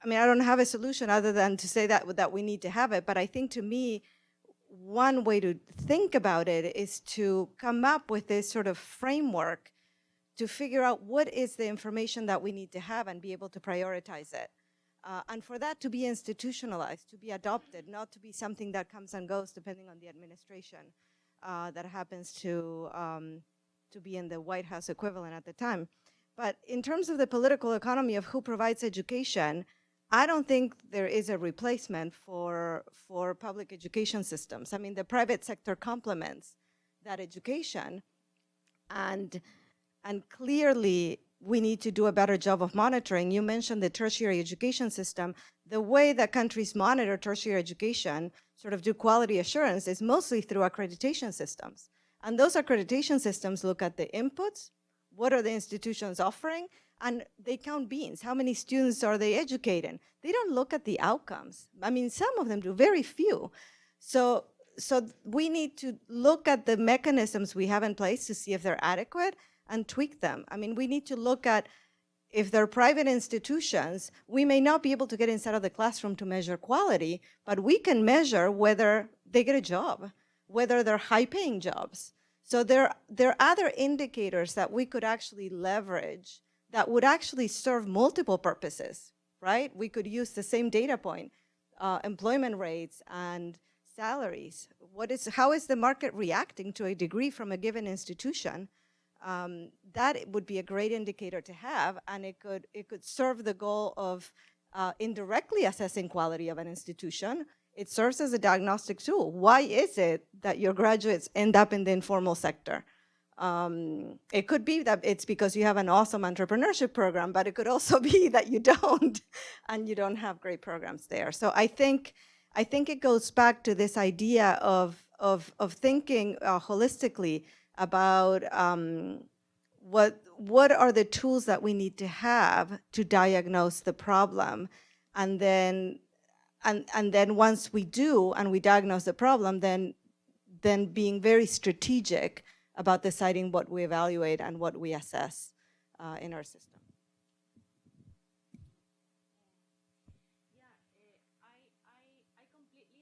I mean, I don't have a solution other than to say that we need to have it, but I think, to me, one way to think about it is to come up with this sort of framework to figure out what is the information that we need to have and be able to prioritize it. And for that to be institutionalized, to be adopted, not to be something that comes and goes depending on the administration that happens to be in the White House equivalent at the time. But in terms of the political economy of who provides education, I don't think there is a replacement for public education systems. I mean, the private sector complements that education, and clearly we need to do a better job of monitoring. You mentioned the tertiary education system. The way that countries monitor tertiary education, sort of do quality assurance, is mostly through accreditation systems. And those accreditation systems look at the inputs, what are the institutions offering, and they count beans. How many students are they educating? They don't look at the outcomes. I mean, some of them do, very few. So we need to look at the mechanisms we have in place to see if they're adequate and tweak them. I mean, we need to look at, if they're private institutions, we may not be able to get inside of the classroom to measure quality, but we can measure whether they get a job, whether they're high-paying jobs. So there are other indicators that we could actually leverage that would actually serve multiple purposes, right? We could use the same data point, employment rates and salaries. How is the market reacting to a degree from a given institution? That would be a great indicator to have, and it could serve the goal of indirectly assessing quality of an institution. It serves as a diagnostic tool. Why is it that your graduates end up in the informal sector? It could be that it's because you have an awesome entrepreneurship program, but it could also be that you don't, and you don't have great programs there. So I think it goes back to this idea of thinking holistically about what are the tools that we need to have to diagnose the problem, and then once we do and we diagnose the problem, then being very strategic about deciding what we evaluate and what we assess in our system.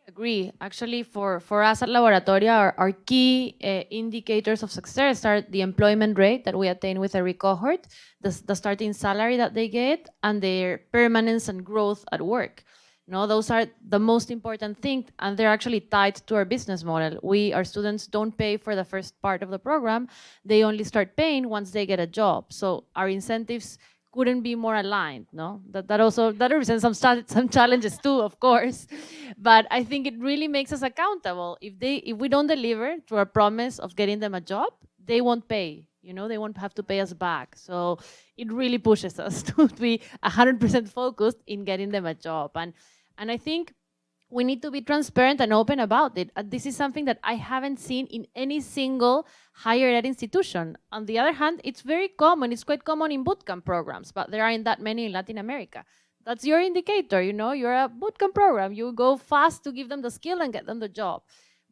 Agree. Actually, for us at Laboratoria, our key indicators of success are the employment rate that we attain with every cohort, the starting salary that they get, and their permanence and growth at work. No, those are the most important thing, and they're actually tied to our business model. Our students don't pay for the first part of the program. They only start paying once they get a job. So our incentives couldn't be more aligned, no? That represents some challenges too, of course. But I think it really makes us accountable. If we don't deliver to our promise of getting them a job, they won't pay. You know, they won't have to pay us back. So it really pushes us to be 100% focused in getting them a job. And I think we need to be transparent and open about it. This is something that I haven't seen in any single higher ed institution. On the other hand, it's very common. It's quite common in bootcamp programs, but there aren't that many in Latin America. That's your indicator, you know, you're a bootcamp program. You go fast to give them the skill and get them the job.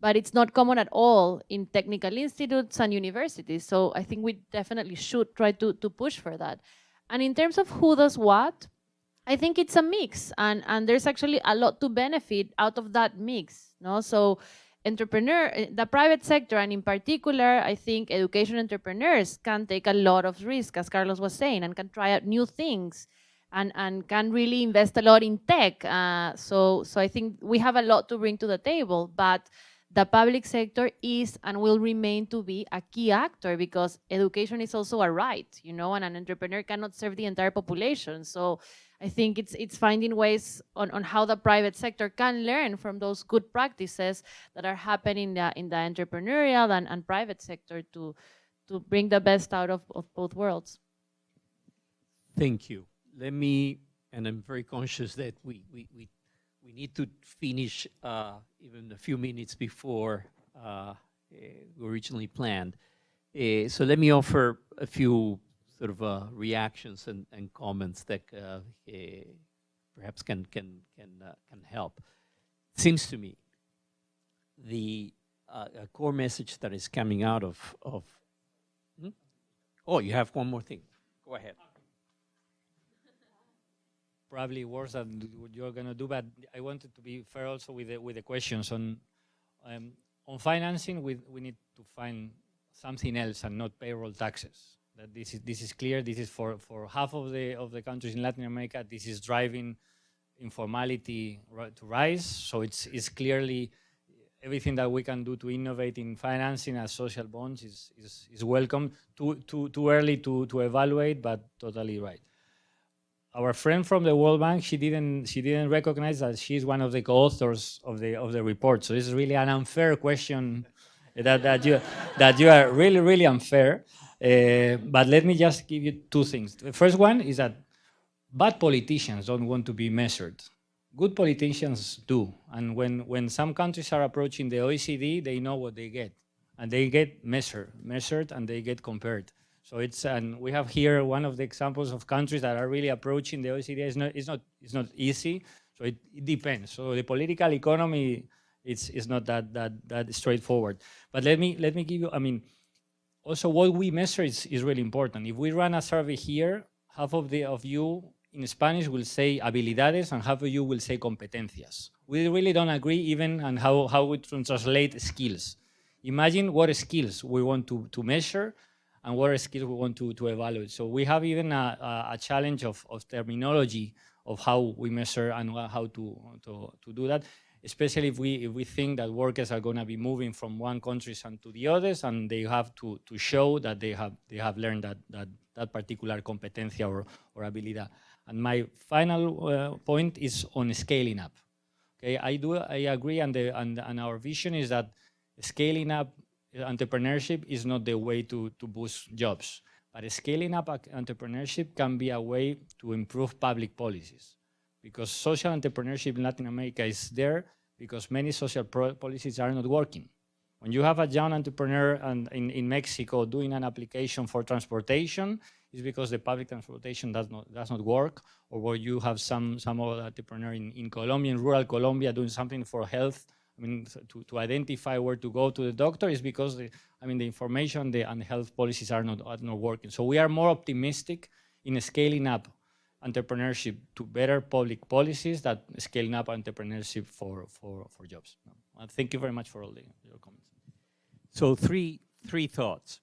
But it's not common at all in technical institutes and universities. So I think we definitely should try to push for that. And in terms of who does what, I think it's a mix, and there's actually a lot to benefit out of that mix. No? So the private sector, and in particular, I think education entrepreneurs can take a lot of risk, as Carlos was saying, and can try out new things, and can really invest a lot in tech. So I think we have a lot to bring to the table, but the public sector is and will remain to be a key actor, because education is also a right, you know, and an entrepreneur cannot serve the entire population. So I think it's finding ways on how the private sector can learn from those good practices that are happening in the entrepreneurial and private sector to bring the best out of both worlds. Thank you. And I'm very conscious that we need to finish even a few minutes before we originally planned. So let me offer a few sort of reactions and comments that perhaps can help. It seems to me the a core message that is coming out of Oh, you have one more thing. Go ahead. Probably worse than what you're going to do, but I wanted to be fair also with the questions on financing. We need to find something else and not payroll taxes. That this is clear. This is for half of the countries in Latin America. This is driving informality to rise. So it's clearly everything that we can do to innovate in financing as social bonds is welcome. Too early to evaluate, but totally right. Our friend from the World Bank, she didn't recognize that she's one of the co-authors of the report. So this is really an unfair question that you are really unfair. But let me just give you two things. The first one is that bad politicians don't want to be measured. Good politicians do. And when some countries are approaching the OECD, they know what they get. And they get measured and they get compared. So and we have here one of the examples of countries that are really approaching the OECD. It's not easy. So it depends. So the political economy is not that straightforward. But let me give you, I mean, also what we measure is really important. If we run a survey here, half of you in Spanish will say habilidades and half of you will say competencias. We really don't agree even on how we translate skills. Imagine what skills we want to measure and what skills we want to evaluate. So we have even a challenge of terminology of how we measure and how to do that, especially if we think that workers are going to be moving from one country to the others, and they have to show that they have learned that particular competencia or habilidad. And my final point is on scaling up. Okay, I agree, and our vision is that scaling up entrepreneurship is not the way to boost jobs, but scaling up entrepreneurship can be a way to improve public policies, because social entrepreneurship in Latin America is there because many social policies are not working. When you have a young entrepreneur in Mexico doing an application for transportation, it's because the public transportation does not work, or where you have some other entrepreneur in Colombia, in rural Colombia, doing something for health. I mean, to identify where to go to the doctor is because the information and the health policies are not working. So we are more optimistic in scaling up entrepreneurship to better public policies than scaling up entrepreneurship for jobs. Thank you very much for all your comments. So three thoughts.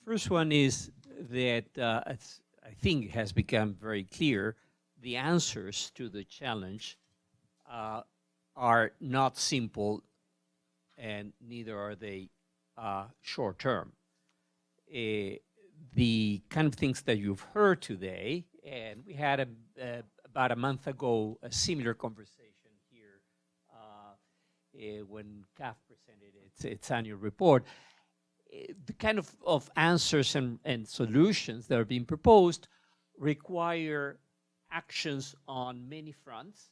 First one is that I think has become very clear, the answers to the challenge are not simple, and neither are they short term. The kind of things that you've heard today, and we had about a month ago a similar conversation here when CAF presented its annual report. The kind of answers and solutions that are being proposed require actions on many fronts.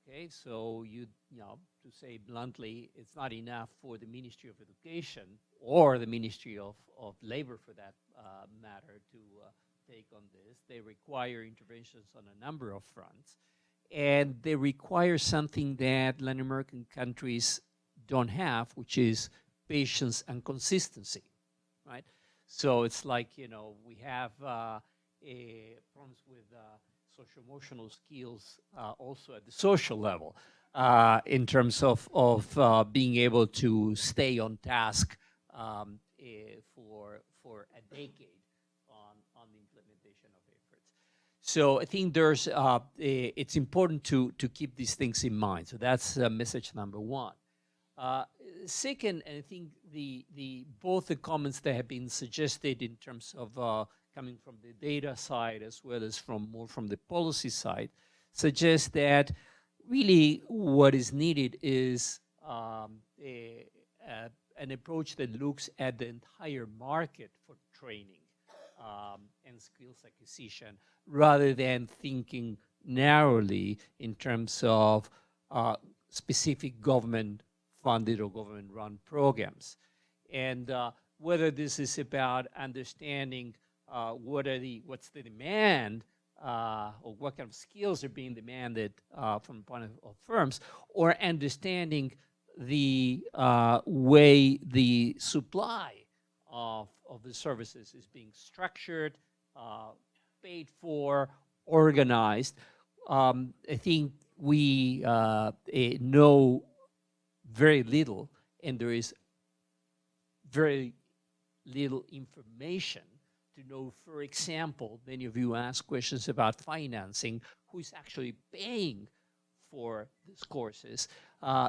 Okay, so you know, to say bluntly, it's not enough for the Ministry of Education or the Ministry of Labor, for that matter, to take on this. They require interventions on a number of fronts, and they require something that Latin American countries don't have, which is patience and consistency, right? So it's like, you know, we have problems with social-emotional skills also at the social level in terms of being able to stay on task for a decade on the implementation of efforts. So I think there's it's important to keep these things in mind. So that's message number one. Second, I think both the comments that have been suggested in terms of coming from the data side as well as more from the policy side suggest that really what is needed is an approach that looks at the entire market for training and skills acquisition, rather than thinking narrowly in terms of specific government-funded or government-run programs. And whether this is about understanding what's the demand or what kind of skills are being demanded from the point of firms, or understanding the way the supply of the services is being structured, paid for, organized. I think we know very little, and there is very little information to know, for example, many of you ask questions about financing, who is actually paying for these courses.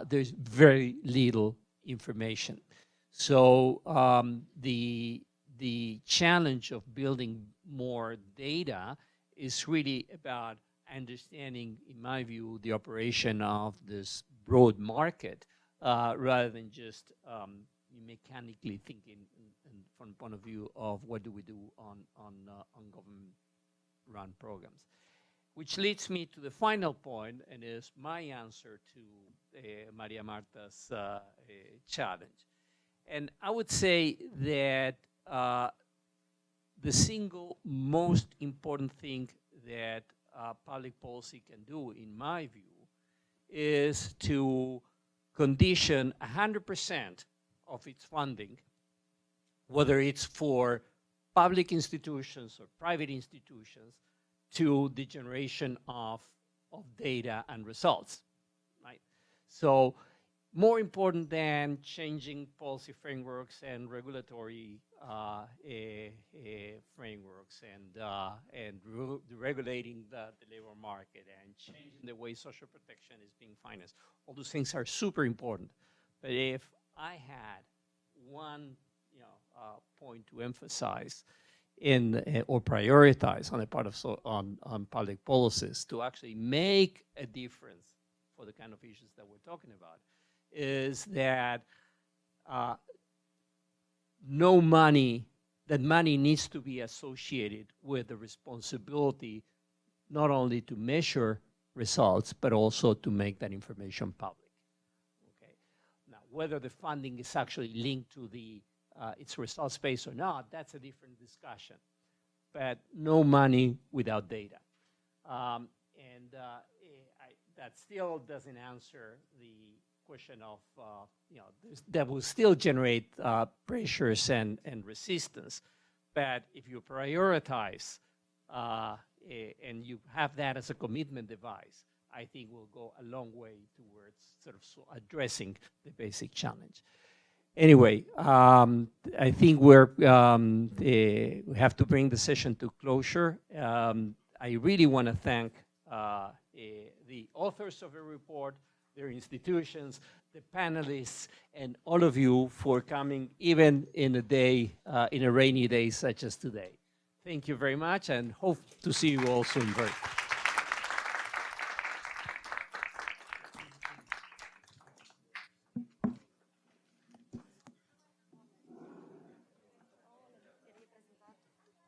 There's very little information. So the challenge of building more data is really about understanding, in my view, the operation of this broad market rather than just mechanically thinking from the point of view of what do we do on government-run programs. Which leads me to the final point, and is my answer to Maria Marta's challenge. And I would say that the single most important thing that public policy can do, in my view, is to condition 100% of its funding, whether it's for public institutions or private institutions, to the generation of data and results, right? So more important than changing policy frameworks and regulatory frameworks and regulating the labor market and changing the way social protection is being financed. All those things are super important. But if I had one point to emphasize or prioritize on the part of on public policies to actually make a difference for the kind of issues that we're talking about, is that money needs to be associated with the responsibility not only to measure results, but also to make that information public. Okay. Now, whether the funding is actually linked to its results based or not, that's a different discussion. But no money without data. That still doesn't answer the question of, that will still generate pressures and resistance. But if you prioritize and you have that as a commitment device, I think we'll go a long way towards sort of addressing the basic challenge. Anyway, I think we have to bring the session to closure. I really want to thank the authors of the report, their institutions, the panelists, and all of you for coming, even in a rainy day such as today. Thank you very much, and hope to see you all soon.